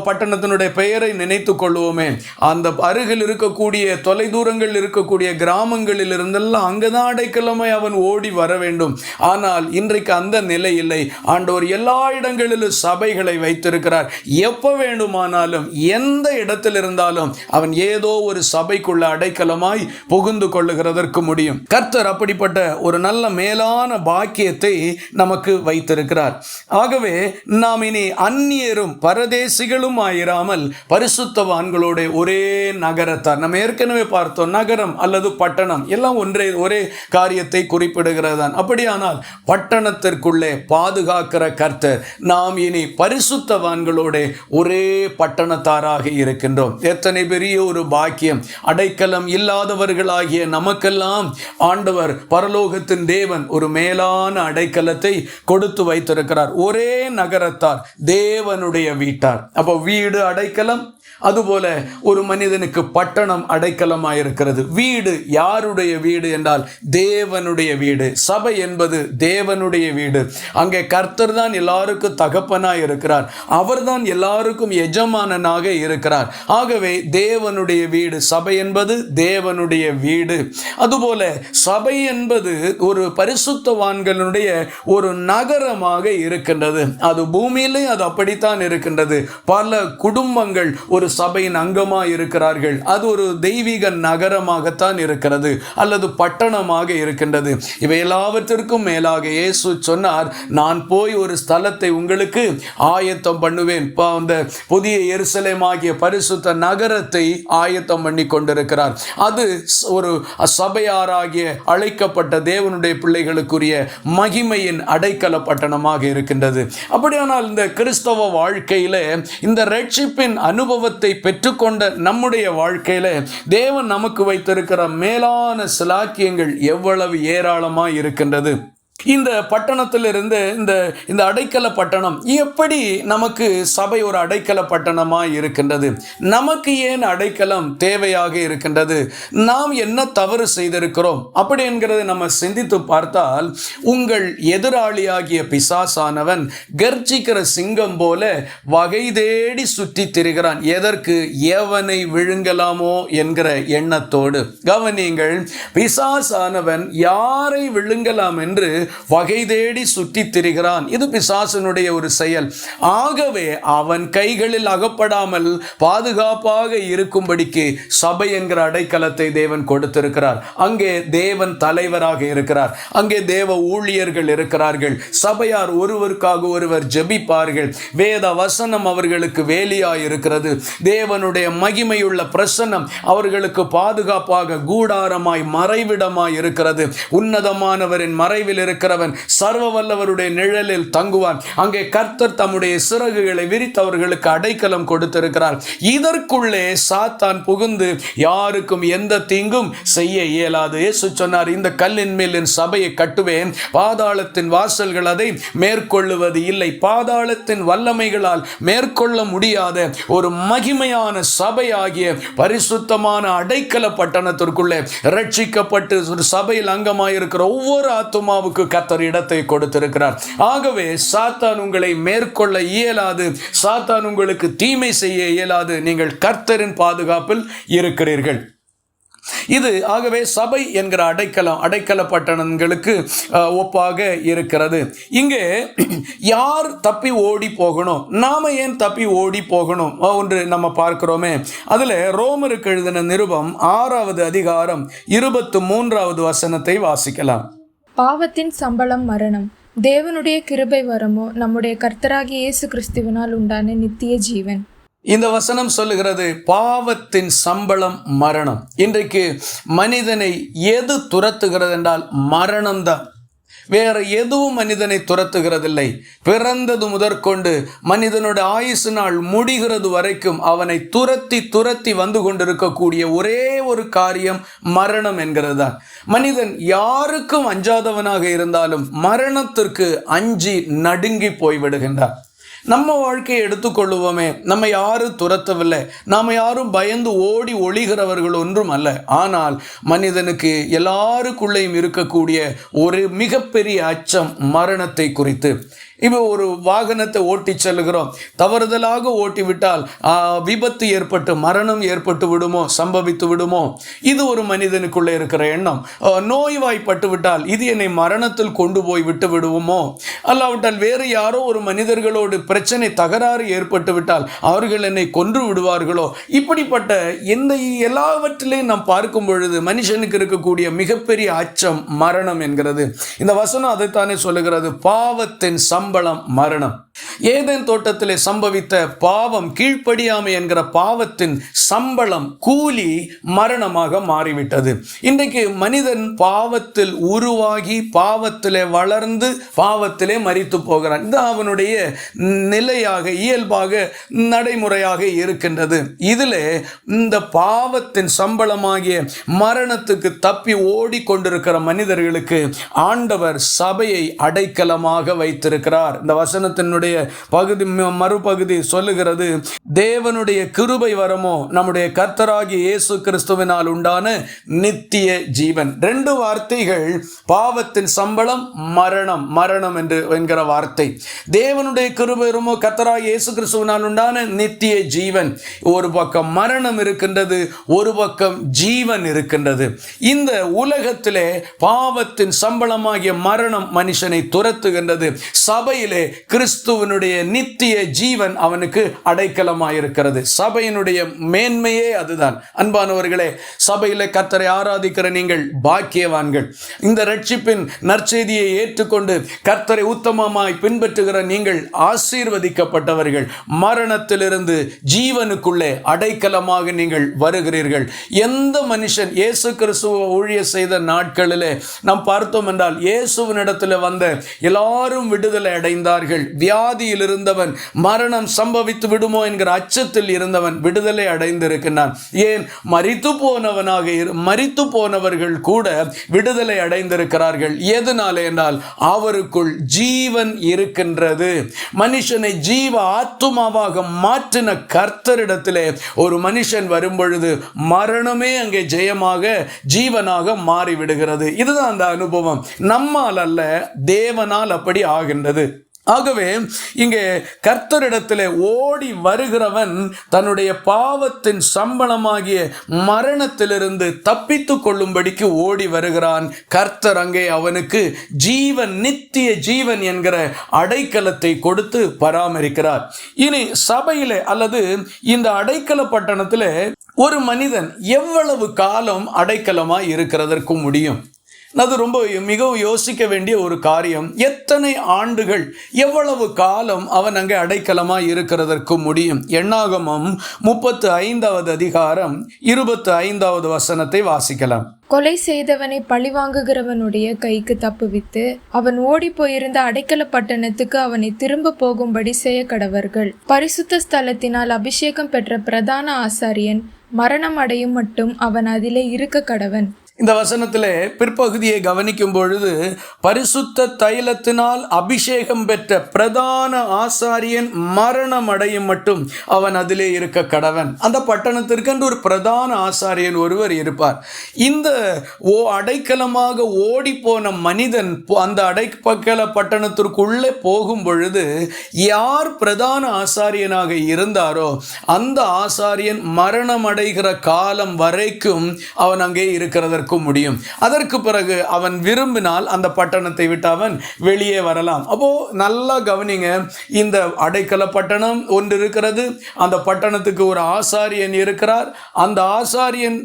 பட்டணத்தினுடைய பெயரை நினைத்து கொள்வோமே. அந்த அருகில் இருக்கக்கூடிய தொலைதூரங்கள் இருக்கக்கூடிய கிராமங்களில் இருந்தெல்லாம் அங்கதான் அடைக்கலமாய் அவன் ஓடி வர வேண்டும். ஆனால் இன்றைக்கு அந்த நிலை இல்லை. ஆண்டவர் எல்லா இடங்களிலும் சபைகளை வைத்திருக்கிறார். எப்ப வேண்டுமானாலும் எந்த இடத்தில் இருந்தாலும் அவன் ஏதோ ஒரு சபைக்குள்ள அடைக்கலமாய் புகுந்து கொள்ளுகிறதற்கு முடியும். கர்த்தர் அப்படிப்பட்ட ஒரு நல்ல மேலான பாக்கியத்தை நமக்கு வைத்திருக்கிறார். ஆகவே நாம் இனி அந்நியரும் பரதேசிகளும் ஆயிராமல் பரிசுத்தவான்களோட ஒரே நகரத்தார். நம்ம ஏற்கனவே பார்த்தோம், நகரம் அல்லது பட்டணம் எல்லாம் ஒரே காரியத்தை குறிப்பிடுகிறது தான். அப்படியானால் பட்டணத்திற்குள்ளே பாதுகாக்கிற கர்த்தர், நாம் இனி பரிசுத்தவான்களோட ஒரே பட்டணத்தாராக இருக்கின்றோம். எத்தனை பெரிய ஒரு பாக்கியம்! அடைக்கலம் இல்லாதவர்களாகிய நமக்கெல்லாம் ஆண்டவர் பரலோகத்தின் தேவன் ஒரு மேலான அடைக்கலத்தை கொடுத்து வைத்திருக்கிறார். ஒரே நகரத்தார், தேவனுடைய வீட்டார். அப்போ வீடு அடைக்கலம், அதுபோல ஒரு மனிதனுக்கு பட்டணம் அடைக்கலமாயிருக்கிறது. வீடு யாருடைய வீடு என்றால் தேவனுடைய வீடு. சபை என்பது தேவனுடைய வீடு. அங்கே கர்த்தர் தான் எல்லாருக்கும் தகப்பனாய் இருக்கிறார். அவர்தான் எல்லாருக்கும் எஜமானனாக இருக்கிறார். ஆகவே தேவனுடைய வீடு, சபை என்பது தேவனுடைய வீடு. அதுபோல சபை என்பது ஒரு பரிசுத்தவான்களுடைய ஒரு நகரமாக இருக்கின்றது. அது பூமியிலே அது அப்படித்தான் இருக்கின்றது. பல குடும்பங்கள் ஒரு சபையின் அங்கமாக இருக்கிறார்கள். அது ஒரு தெய்வீக நகரமாகத்தான் இருக்கிறது அல்லது பட்டணமாக இருக்கின்றது. இவை எல்லாவற்றிற்கும் மேலாக இயேசு சொன்னார், நான் போய் ஒரு ஸ்தலத்தை உங்களுக்கு ஆயத்தம் பண்ணுவேன். அந்த புதிய எருசலேம் ஆகிய பரிசுத்த நகரத்தை ஆயத்தம் பண்ணி கொண்டிருக்கிறார். அது ஒரு சபையாராகிய அழைக்கப்பட்ட தேவனுடைய பிள்ளைகளுக்குரிய மகிமையின் அடைக்கல பட்டணமாக இருக்கின்றது. அப்படியானால் இந்த கிறிஸ்தவ வாழ்க்கையில இந்த ரட்சிப்பின் அனுபவத்தை பெற்றுக்கொண்ட நம்முடைய வாழ்க்கையில தேவன் நமக்கு வைத்திருக்கிற மேலான சிலாக்கியங்கள் எவ்வளவு ஏராளமாய் இருக்கின்றது. இந்த பட்டணத்திலிருந்து இந்த அடைக்கல பட்டணம் எப்படி நமக்கு சபை ஒரு அடைக்கல பட்டணமாய் இருக்கின்றது? நமக்கு ஏன் அடைக்கலம் தேவையாக இருக்கின்றது? நாம் என்ன தவறு செய்திருக்கிறோம் அப்படி என்கிறதை நம்ம சிந்தித்து பார்த்தால், உங்கள் எதிராளியாகிய பிசாசானவன் கர்ஜிக்கிற சிங்கம் போல வகை தேடி சுற்றி திரிகிறான். எதற்கு? எவனை விழுங்கலாமோ என்கிற எண்ணத்தோடு. கவனியுங்கள், பிசாசானவன் யாரை விழுங்கலாம் என்று வகை தேடி சுற்றி திரிகிறான். இது பிசாசனுடைய ஒரு செயல். ஆகவே அவன் கைகளில் அகப்படாமல் பாதுகாப்பாக இருக்கும்படிக்கு சபை என்கிற அடைக்கலத்தை தேவன் கொடுத்திருக்கிறார். அங்கே தேவன் தலைவராக இருக்கிறார். அங்கே தேவ ஊழியர்கள் இருக்கிறார்கள். சபையார் ஒருவருக்காக ஒருவர் ஜெபிப்பார்கள். வேத வசனம் அவர்களுக்கு வேலியாய் இருக்கிறது. தேவனுடைய மகிமையுள்ள பிரசன்னம் அவர்களுக்கு பாதுகாப்பாக கூடாரமாய் மறைவிடமாய் இருக்கிறது. உன்னதமானவரின் மறைவில் இருக்கிறவன் சர்வ வல்லவருடைய நிழலில் தங்குவான். அங்கே கர்த்தர் தம்முடைய சிறகுகளை விரித்து அவர்களுக்கு அடைக்கலம் கொடுத்திருக்கிறார். இதற்குள்ளே சாத்தான் புகுந்து யாருக்கும் எந்த தீங்கும் செய்ய இயலாது. இயேசு சொன்னார், இந்த கல்லின் மேல் என் சபையை கட்டுவேன், பாதாளத்தின் வாசல்கள் அதை மேற்கொள்ளுவது இல்லை. பாதாளத்தின் வல்லமைகளால் மேற்கொள்ள முடியாத ஒரு மகிமையான சபையாகிய பரிசுத்தமான அடைக்கல பட்டணத்திற்குள்ளே ரட்சிக்கப்பட்டு ஒரு சபையில் அங்கமாயிருக்கிற ஒவ்வொரு ஆத்துமாவுக்கு கர்த்தர் இடத்தை கொடுத்திருக்கிறார். ஆகவே சாத்தான் உங்களை மேற்கொள்ள இயலாது. சாத்தான் உங்களுக்கு தீமை செய்ய இயலாது. நீங்கள் கர்த்தரின் பாதுகாப்பில் இருக்கிறீர்கள். இது ஆகவே சபை என்கிற அடைக்கல பட்டணங்களுக்கு ஒப்பாக இருக்கிறது. இங்கே யார் தப்பி ஓடி போகணும், நாம ஏன் தப்பி ஓடி போகணும் ஒன்று நம்ம பார்க்கிறோமே. அதுல ரோமருக்கு எழுதின நிருபம் 6வது அதிகாரம் 23வது வசனத்தை வாசிக்கலாம். பாவத்தின் சம்பளம் மரணம், தேவனுடைய கிருபை வரமோ நம்முடைய கர்த்தராகிய இயேசு கிறிஸ்துவினால் உண்டான நித்திய ஜீவன். இந்த வசனம் சொல்லுகிறது பாவத்தின் சம்பளம் மரணம். இன்றைக்கு மனிதனை எது துரத்துகிறது என்றால் மரணம்தான். வேற எதுவும் மனிதனை துரத்துகிறதில்லை. பிறந்தது முதற்கொண்டு மனிதனோட ஆயுசு நாள் முடிகிறது வரைக்கும் அவனை துரத்தி துரத்தி வந்து கொண்டிருக்கக்கூடிய ஒரே ஒரு காரியம் மரணம் என்கிறது தான். மனிதன் யாருக்கும் அஞ்சாதவனாக இருந்தாலும் மரணத்திற்கு அஞ்சி நடுங்கி போய்விடுகின்றான். நம்ம வாழ்க்கையை எடுத்துக்கொள்ளுவோமே, நம்ம யாரும் துரத்தவில்லை, நாம் யாரும் பயந்து ஓடி ஒளிகிறவர்கள் ஒன்றும் அல்ல. ஆனால் மனிதனுக்கு எல்லாருக்குள்ளேயும் இருக்கக்கூடிய ஒரு மிகப்பெரிய அச்சம் மரணத்தை குறித்து. இப்போ ஒரு வாகனத்தை ஓட்டி செல்கிறோம், தவறுதலாக ஓட்டிவிட்டால் விபத்து ஏற்பட்டு மரணம் ஏற்பட்டு விடுமோ, சம்பவித்து விடுமோ, இது ஒரு மனிதனுக்குள்ளே இருக்கிற எண்ணம். நோய்வாய்ப்பட்டு விட்டால் இது என்னை மரணத்தில் கொண்டு போய் விட்டு விடுவோமோ, அல்லாவிட்டால் வேறு யாரோ ஒரு மனிதர்களோடு பிரச்சனை தகராறு ஏற்பட்டு விட்டால் அவர்கள் என்னை கொன்று விடுவார்களோ, இப்படிப்பட்ட இந்த எல்லாவற்றிலையும் நாம் பார்க்கும் பொழுது மனுஷனுக்கு இருக்கக்கூடிய மிகப்பெரிய அச்சம் மரணம் என்கிறது. இந்த வசனம் அதைத்தானே சொல்லுகிறது, பாவத்தின் சம்பளம் மரணம். ஏதேன் தோட்டத்திலே சம்பவித்த பாவம், கீழ்ப்படியாமை என்கிற பாவத்தின் சம்பளம், கூலி மரணமாக மாறிவிட்டது. இன்றைக்கு மனிதன் பாவத்தில் உருவாகி பாவத்திலே வளர்ந்து பாவத்திலே மரித்து போகிறான். இது அவனுடைய நிலையாக இயல்பாக நடைமுறையாக இருக்கின்றது. இதிலே இந்த பாவத்தின் சம்பளமாகிய மரணத்துக்கு தப்பி ஓடிக்கொண்டிருக்கிற மனிதர்களுக்கு ஆண்டவர் சபையை அடைக்கலமாக வைத்திருக்கிறார். இந்த வசனத்தினுடைய பகுதி மறுபகுதி சொல்லுகிறது, தேவனுடைய கிருபை வரமோ நம்முடைய கர்த்தராகிய இயேசு கிறிஸ்துவினால் உண்டான நித்திய ஜீவன். ரெண்டு வார்த்தைகள், பாவத்தின் சம்பளம் மரணம், மரணம் என்கிற வார்த்தை. தேவனுடைய கிருபை வரமோ கர்த்தராகிய இயேசு கிறிஸ்துவினால் உண்டான நித்திய ஜீவன். ஒரு பக்கம் மரணம் இருக்கின்றது, ஒரு பக்கம் ஜீவன் இருக்கின்றது. இந்த உலகத்திலே பாவத்தின் சம்பளமாகிய மரணம் மனுஷனை துரத்துகின்றது. சபையிலே கிறிஸ்துவனுடைய நித்திய ஜீவன் அவனுக்கு அடைக்கலமாயிருக்கிறது. சபையினுடைய மேன்மையே அதுதான். அன்பானவர்களே, சபையிலே கர்த்தரை ஆராதிக்கிற நீங்கள் பாக்கியவான்கள். இந்த ரட்சிப்பின் நற்செய்தியை ஏற்றுக்கொண்டு கர்த்தரை உத்தமமாய் பின்பற்றுகிற நீங்கள் ஆசீர்வதிக்கப்பட்டவர்கள். மரணத்திலிருந்து ஜீவனுக்குள்ளே அடைக்கலமாக நீங்கள் வருகிறீர்கள். எந்த மனுஷன் இயேசு கிறிஸ்துவ ஊழிய செய்த நாட்களிலே நாம் பார்த்தோம் என்றால், இயேசுவினிடத்தில் வந்த எல்லாரும் விடுதலை அடைந்தார்கள். வியாதியில் இருந்தவன், மரணம் சம்பவித்து விடுமோ என்கிற அச்சத்தில் இருந்தவன் விடுதலை அடைந்திருக்கிறான். ஏன், மரித்து போனவர்கள் கூட விடுதலை அடைந்திருக்கிறார்கள். எதனாலே என்றால் அவருக்குள் ஜீவன் இருக்கின்றது. மனுஷனை ஜீவ ஆத்துமாவாக மாற்றின கர்த்தரிடத்திலே ஒரு மனுஷன் வரும் பொழுது மரணமே அங்கே ஜெயமாக ஜீவனாக மாறிவிடுகிறது. இதுதான் அந்த அனுபவம். நம்மால் அல்ல, தேவனால் அப்படி ஆகின்றது. ஆகவே இங்கே கர்த்தரிடத்திலே ஓடி வருகிறவன் தன்னுடைய பாவத்தின் சம்பளமாகிய மரணத்திலிருந்து தப்பித்து கொள்ளும்படிக்கு ஓடி வருகிறான். கர்த்தர் அங்கே அவனுக்கு ஜீவன், நித்திய ஜீவன் என்கிற அடைக்கலத்தை கொடுத்து பராமரிக்கிறார். இனி சபையிலே அல்லது இந்த அடைக்கல பட்டணத்திலே ஒரு மனிதன் எவ்வளவு காலம் அடைக்கலமாய் இருக்கிறதற்கு முடியும்? அது ரொம்ப மிகவும் யோசிக்க வேண்டிய ஒரு காரியம். எத்தனை ஆண்டுகள், எவ்வளவு காலம் அவன் அங்கே அடைக்கலமாய் இருக்கிறதற்கு முடியும்? எண்ணாகமம் 35வது அதிகாரம் 25வது வசனத்தை வாசிக்கலாம். கொலை செய்தவனை பழிவாங்குகிறவனுடைய கைக்கு தப்புவித்து அவன் ஓடி போயிருந்த அடைக்கல பட்டணத்துக்கு அவனை திரும்ப போகும்படி செய்ய கடவர்கள். பரிசுத்த ஸ்தலத்தினால் அபிஷேகம் பெற்ற பிரதான ஆசாரியன் மரணம் அடையும் மட்டும் அவன் அதிலே இருக்க கடவன். இந்த வசனத்திலே பிற்பகுதியை கவனிக்கும் பொழுது பரிசுத்த தைலத்தினால் அபிஷேகம் பெற்ற பிரதான ஆசாரியன் மரணம் அடையும் மட்டும் அவன் அதிலே இருக்க கடவன். அந்த பட்டணத்திற்கென்று ஒரு பிரதான ஆசாரியன் ஒருவர் இருப்பார். இந்த அடைக்கலமாக ஓடி போன மனிதன் அந்த அடைக்கல பட்டணத்திற்குள்ளே போகும் பொழுது யார் பிரதான ஆசாரியனாக இருந்தாரோ அந்த ஆசாரியன் மரணம் அடைகிற காலம் வரைக்கும் அவன் அங்கே இருக்கிறதற்கு முடியும். அதற்கு பிறகு அவன் விரும்பினால் அந்த பட்டணத்தை விட்டு அவன் வெளியே வரலாம். அப்போ நல்லா கவனிங்க, இந்த அடைக்கல பட்டணம் ஒன்று இருக்கிறது. அந்த பட்டணத்துக்கு ஒரு ஆசாரியன் இருக்கிறார். அந்த ஆசாரியன்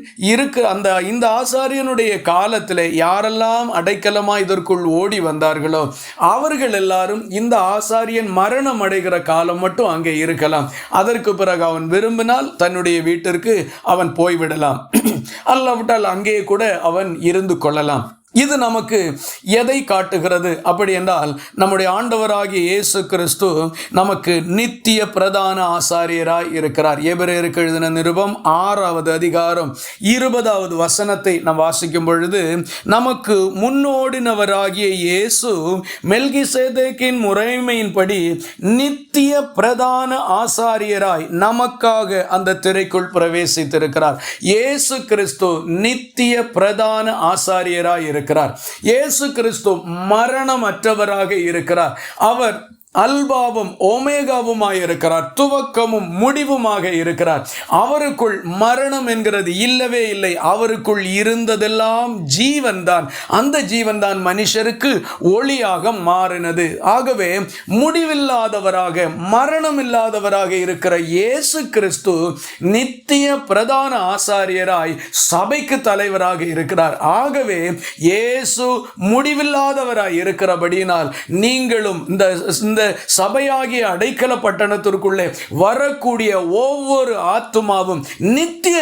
இந்த ஆசாரியனுடைய காலத்தில் யாரெல்லாம் அடைக்கலமா இதற்குள் ஓடி வந்தார்களோ அவர்கள் எல்லாரும் இந்த ஆசாரியன் மரணம் அடைகிற காலம் மட்டும் அங்கே இருக்கலாம். அதற்கு பிறகு அவன் விரும்பினால் தன்னுடைய வீட்டிற்கு அவன் போய்விடலாம், அல்லாவிட்டால் அங்கே கூட அவன் இருந்து கொள்ளலாம். இது நமக்கு எதை காட்டுகிறது அப்படி என்றால், நம்முடைய ஆண்டவராகிய இயேசு கிறிஸ்து நமக்கு நித்திய பிரதான ஆசாரியராய் இருக்கிறார். எபிரேயருக்கு எழுதின நிருபம் 6வது அதிகாரம் 20வது வசனத்தை நாம் வாசிக்கும் பொழுது, நமக்கு முன்னோடினவராகிய இயேசு மெல்கிசேதேக்கின் முறைமையின்படி நித்திய பிரதான ஆசாரியராய் நமக்காக அந்த திரைக்குள் பிரவேசித்திருக்கிறார். இயேசு கிறிஸ்து நித்திய பிரதான ஆசாரியராய் இருக்கிறார். இயேசு கிறிஸ்து மரணமற்றவராக இருக்கிறார். அவர் அல்பாவும் ஓமேகாவுமாய் இருக்கிறார், துவக்கமும் முடிவுமாக இருக்கிறார். அவருக்குள் மரணம் என்கிறது இல்லவே இல்லை. அவருக்குள் இருந்ததெல்லாம் ஜீவன் தான். அந்த ஜீவன் தான் மனுஷருக்கு ஒளியாக மாறினது. ஆகவே முடிவில்லாதவராக, மரணம் இல்லாதவராக இருக்கிற இயேசு கிறிஸ்து நித்திய பிரதான ஆசாரியராய் சபைக்கு தலைவராக இருக்கிறார். ஆகவே இயேசு முடிவில்லாதவராய் இருக்கிறபடியினால் நீங்களும் இந்த சபையாகிய அடைக்கல பட்டணத்திற்குள்ளே வரக்கூடிய ஒவ்வொரு ஆத்துமாவும்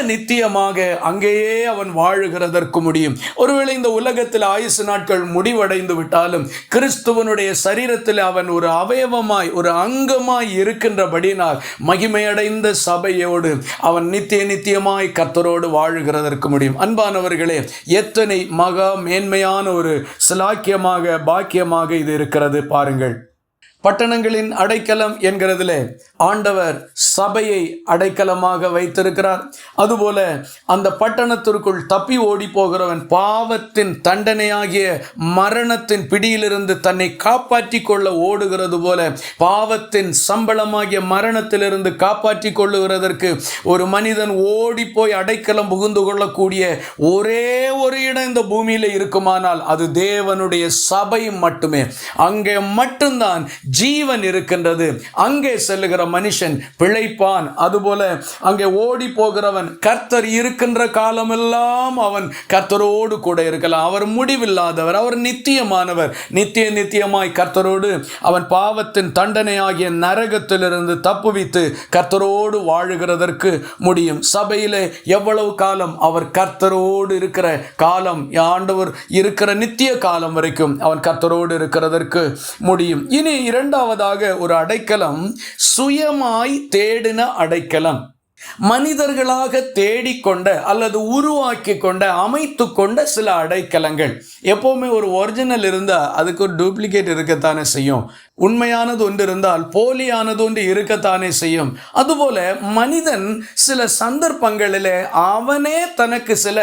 நித்தியமாக அங்கேயே அவன் வாழுகிறதற்கு முடியும். ஒருவேளை இந்த உலகத்தில் ஆயுசு நாட்கள் முடிவடைந்து விட்டாலும் கிறிஸ்துவனுடைய சரீரத்தில் அவன் ஒரு அவயவமாய், ஒரு அங்கமாய் இருக்கின்றபடினால் மகிமையடைந்த சபையோடு அவன் நித்தியமாய் கர்த்தரோடு வாழுகிறதற்கு முடியும். அன்பானவர்களே, எத்தனை மகா மேன்மையான ஒரு சிலாக்கியமாக, பாக்கியமாக இது இருக்கிறது பாருங்கள். பட்டணங்களின் அடைக்கலம் என்கிறதிலே ஆண்டவர் சபையை அடைக்கலமாக வைத்திருக்கிறார். அதுபோல அந்த பட்டணத்திற்குள் தப்பி ஓடி போகிறவன் பாவத்தின் தண்டனையாகிய மரணத்தின் பிடியிலிருந்து தன்னை காப்பாற்றி கொள்ள ஓடுகிறது போல பாவத்தின் சம்பளமாகிய மரணத்திலிருந்து காப்பாற்றி கொள்ளுகிறதற்கு ஒரு மனிதன் ஓடி போய் அடைக்கலம் புகுந்து கொள்ளக்கூடிய ஒரே ஒரு இடம் இந்த பூமியில் இருக்குமானால் அது தேவனுடைய சபை மட்டுமே. அங்கே மட்டும்தான் ஜீவன் இருக்கின்றது. அங்கே செல்லுகிற மனுஷன் பிழைப்பான். அதுபோல அங்கே ஓடி போகிறவன் கர்த்தர் இருக்கின்ற காலமெல்லாம் அவன் கர்த்தரோடு கூட இருக்கலாம். அவர் முடிவில்லாதவர், அவர் நித்தியமானவர். நித்தியமாய் கர்த்தரோடு அவன் பாவத்தின் தண்டனையாகிய நரகத்திலிருந்து தப்புவித்து கர்த்தரோடு வாழுகிறதற்கு முடியும். சபையிலே எவ்வளவு காலம் அவர் கர்த்தரோடு இருக்கிற காலம், ஆண்டவர் இருக்கிற நித்திய காலம் வரைக்கும் அவன் கர்த்தரோடு இருக்கிறதற்கு முடியும். இனி இரண்டாவதாக ஒரு அடைக்கலம் சுயமாய் தேடின அடைக்கலம். மனிதர்களாக தேடிக்கொண்ட அல்லது உருவாக்கி கொண்ட, அமைத்து கொண்ட சில அடைக்கலங்கள். எப்போவுமே ஒரு ஒரிஜினல் இருந்தால் அதுக்கு ஒரு டூப்ளிகேட் இருக்கத்தானே செய்யும். உண்மையானது ஒன்று இருந்தால் போலியானது ஒன்று இருக்கத்தானே செய்யும். அதுபோல மனிதன் சில சந்தர்ப்பங்களிலே அவனே தனக்கு சில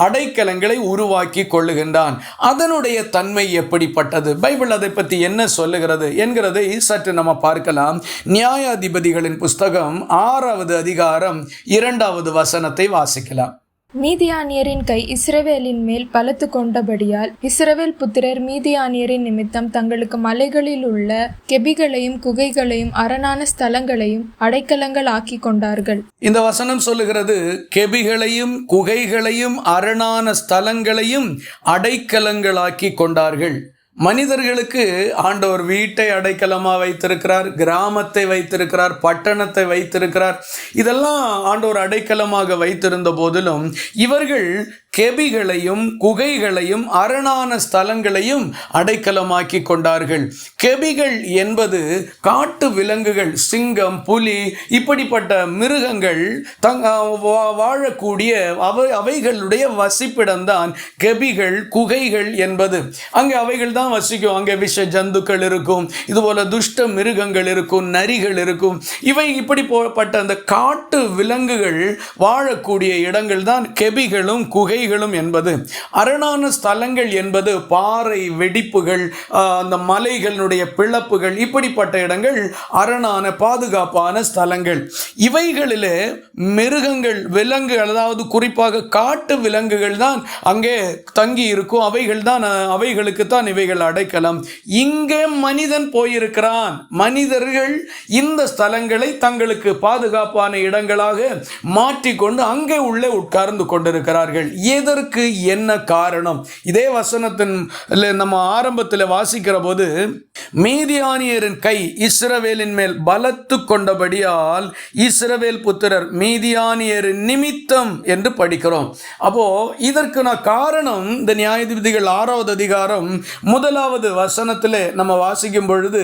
அடைக்கலங்களை உருவாக்கி கொள்ளுகின்றான். அதனுடைய தன்மை எப்படிப்பட்டது, பைபிள் அதை பற்றி என்ன சொல்லுகிறது என்கிறதை சற்று நம்ம பார்க்கலாம். நியாயாதிபதிகளின் புஸ்தகம் 6வது அதிகாரம் 2வது வசனத்தை வாசிக்கலாம். மீதியானியரின் கை இஸ்ரவேலின் மேல் பலத்து கொண்டபடியால் இஸ்ரவேல் புத்திரர் மீதியானியரின் நிமித்தம் தங்களுக்கு மலைகளில் உள்ள கெபிகளையும் குகைகளையும் அரணான ஸ்தலங்களையும் அடைக்கலங்கள் ஆக்கி கொண்டார்கள். இந்த வசனம் சொல்லுகிறது, கெபிகளையும் குகைகளையும் அரணான ஸ்தலங்களையும் அடைக்கலங்களாக்கி கொண்டார்கள். மனிதர்களுக்கு ஆண்டவர் வீட்டை அடைக்கலமாக வைத்திருக்கிறார், கிராமத்தை வைத்திருக்கிறார், பட்டணத்தை வைத்திருக்கிறார். இதெல்லாம் ஆண்டவர் அடைக்கலமாக வைத்திருந்த போதிலும் இவர்கள் கெபிகளையும் குகைகளையும் அரணான ஸ்தலங்களையும் அடைக்கலமாக்கி கொண்டார்கள். கெபிகள் என்பது காட்டு விலங்குகள், சிங்கம், புலி, இப்படிப்பட்ட மிருகங்கள் வாழக்கூடிய அவைகளுடைய வசிப்பிடம்தான் கெபிகள், குகைகள் என்பது. அங்கே அவைகள் தான் வசிக்கும். அங்கே விஷ ஜந்துக்கள் இருக்கும், இதுபோல துஷ்ட மிருகங்கள் இருக்கும், நரிகள் இருக்கும். இவை இப்படிப்பட்ட அந்த காட்டு விலங்குகள் வாழக்கூடிய இடங்கள் தான் கெபிகளும் குகைகளும் என்பது. அரணான ஸ்தலங்கள் என்பது பாறை வெடிப்புகள், அந்த மலைகளுடைய பிளப்புகள், இப்படிப்பட்ட இடங்கள் அரணான பாதுகாப்பான ஸ்தலங்கள். இவைகளிலே மிருகங்கள், விலங்குகள், அதாவது குறிப்பாக காட்டு விலங்குகள் தான் அங்கே தங்கி இருக்கும். அவைகளுக்கு தான் இவைகள் அடைக்கலம். இங்கே மனிதன் போயிருக்கிறான். மனிதர்கள் இந்த ஸ்தலங்களை தங்களுக்கு பாதுகாப்பான இடங்களாக மாற்றிக்கொண்டு அங்கே உள்ளே உட்கார்ந்து கொண்டிருக்கிறார்கள். எதற்கு, என்ன காரணம்? இதே வசனத்தின் நம்ம ஆரம்பத்தில் வாசிக்கிற போது, மீதியானியரின் கை இஸ்ரவேலின் மேல் பலத்து கொண்டபடியால் இஸ்ரவேல் புத்திரர் மீதியானியரின் நிமித்தம் என்று படிக்கிறோம். அப்போ இதற்கு நான் காரணம் இந்த நியாயாதிபதிகள் 6வது அதிகாரம் 1வது வசனத்திலே நம்ம வாசிக்கும் பொழுது,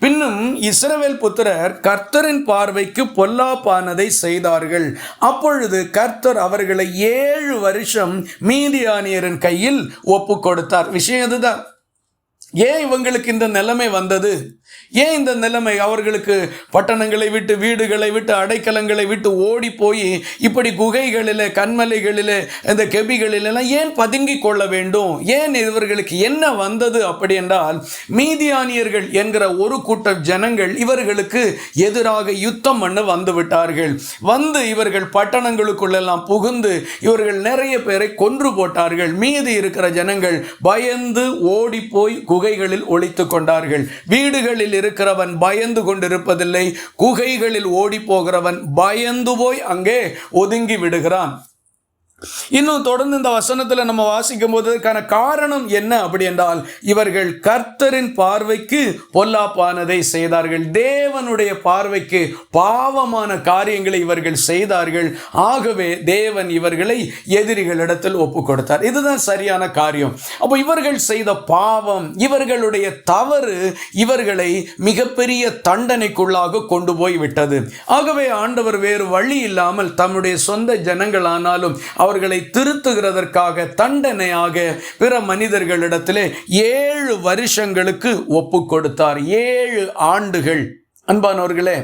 பின்னும் இஸ்ரவேல் புத்திரர் கர்த்தரின் பார்வைக்கு பொல்லாப்பானதை செய்தார்கள். அப்பொழுது கர்த்தர் அவர்களை 7 வருஷம் மீதியானியரின் கையில் ஒப்பு கொடுத்தார். விஷயம் இதுதான். ஏன் இவங்களுக்கு இந்த நிலைமை வந்தது? ஏன் இந்த நிலைமை? அவர்களுக்கு பட்டணங்களை விட்டு, வீடுகளை விட்டு, அடைக்கலங்களை விட்டு ஓடி போய் இப்படி குகைகளிலே, கண்மலைகளிலே, இந்த கெபிகளிலெல்லாம் ஏன் பதுங்கி கொள்ள வேண்டும்? ஏன் இவர்களுக்கு என்ன வந்தது? அப்படி என்றால், மீதியானியர்கள் என்கிற ஒரு கூட்ட ஜனங்கள் இவர்களுக்கு எதிராக யுத்தம் பண்ண வந்து விட்டார்கள். வந்து இவர்கள் பட்டணங்களுக்குள்ளெல்லாம் புகுந்து இவர்கள் நிறைய பேரை கொன்று போட்டார்கள். மீதி இருக்கிற ஜனங்கள் பயந்து ஓடி போய் குகைகளில் ஒளித்து கொண்டார்கள். வீடுகளில் இருக்கிறவன் பயந்து கொண்டிருப்பதில்லை, குகைகளில் ஓடி போகிறவன் பயந்து போய் அங்கே ஒதுங்கி விடுகிறான். இன்னும் தொடர்ந்து இந்த வசனத்தில் நம்ம வாசிக்கும் போது காரணம் என்ன அப்படி என்றால், இவர்கள் கர்த்தரின் பார்வைக்கு பொல்லாப்பானதை செய்தார்கள். தேவனுடைய பார்வைக்கு பாவமான காரியங்களை இவர்கள் செய்தார்கள். ஆகவே தேவன் இவர்களை எதிரிகளிடத்தில் ஒப்பு கொடுத்தார். இதுதான் சரியான காரியம். அப்போ இவர்கள் செய்த பாவம், இவர்களுடைய தவறு இவர்களை மிகப்பெரிய தண்டனைக்குள்ளாக கொண்டு போய் விட்டது. ஆகவே ஆண்டவர் வேறு வழி இல்லாமல் தம்முடைய சொந்த ஜனங்களானாலும் அவர்களை திருத்துகிறதற்காக தண்டனையாக பிற மனிதர்களிடத்திலே 7 வருஷங்களுக்கு ஒப்பு கொடுத்தார். 7 ஆண்டுகள். அன்பானவர்களே,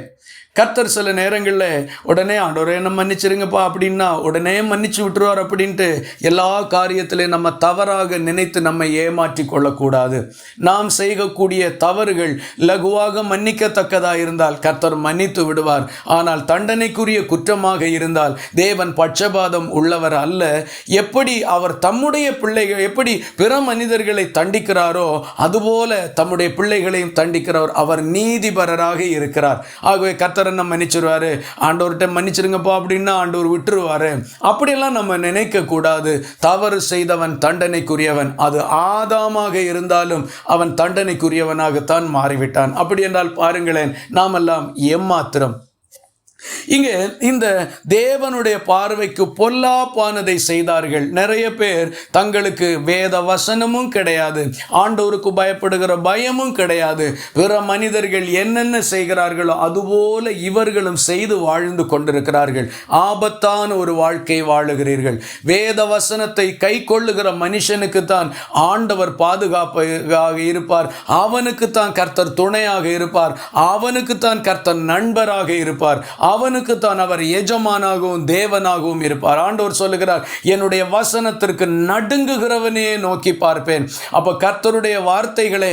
கர்த்தர் சில நேரங்களில் உடனே ஆண்டவரே என்ன மன்னிச்சிருங்கப்பா அப்படின்னா உடனே மன்னிச்சு விட்டுருவார் அப்படின்ட்டு எல்லா காரியத்திலையும் நம்ம தவறாக நினைத்து நம்மை ஏமாற்றி கொள்ளக்கூடாது. நாம் செய்யக்கூடிய தவறுகள் லகுவாக மன்னிக்கத்தக்கதாக இருந்தால் கர்த்தர் மன்னித்து விடுவார். ஆனால் தண்டனைக்குரிய குற்றமாக இருந்தால் தேவன் பட்சபாதம் உள்ளவர் அல்ல. எப்படி அவர் தம்முடைய பிள்ளைகள் எப்படி பிற மனிதர்களை தண்டிக்கிறாரோ அதுபோல தம்முடைய பிள்ளைகளையும் தண்டிக்கிறவர். அவர் நீதிபரராக இருக்கிறார். ஆகவே கர்த்தர் நம்ம மன்னிச்சிருவாரு, ஆண்டவர்கிட்ட மன்னிச்சிருங்கப்பா அப்படின்னா ஆண்டவர் விட்டுருவாரு, அப்படியெல்லாம் நம்ம நினைக்க கூடாது. தவறு செய்தவன் தண்டனைக்குரியவன். அது ஆதாமாக இருந்தாலும் அவன் தண்டனைக்குரியவனாகத்தான் மாறிவிட்டான். அப்படி என்றால் பாருங்களேன், நாமெல்லாம் ஏமாத்திரம் இங்கே இந்த தேவனுடைய பார்வைக்கு பொல்லாப்பானதை செய்தார்கள். நிறைய பேர் தங்களுக்கு வேத வசனமும் கிடையாது, ஆண்டவருக்கு பயப்படுகிற பயமும் கிடையாது, பிற மனிதர்கள் என்னென்ன செய்கிறார்களோ அதுபோல இவர்களும் செய்து வாழ்ந்து கொண்டிருக்கிறார்கள். ஆபத்தான ஒரு வாழ்க்கை வாழுகிறீர்கள். வேத வசனத்தை கை கொள்ளுகிற மனுஷனுக்கு தான் ஆண்டவர் பாதுகாப்பாக இருப்பார், அவனுக்கு தான் கர்த்தர் துணையாக இருப்பார், அவனுக்கு தான் கர்த்தர் நண்பராக இருப்பார், அவனுக்கு தான் அவர் எஜமானாகவும் தேவனாகவும் இருப்பார். ஆண்டவர் சொல்லுகிறார், என்னுடைய வசனத்திற்கு நடுங்குகிறவனே நோக்கி பார்ப்பேன். அப்ப கர்த்தருடைய வார்த்தைகளை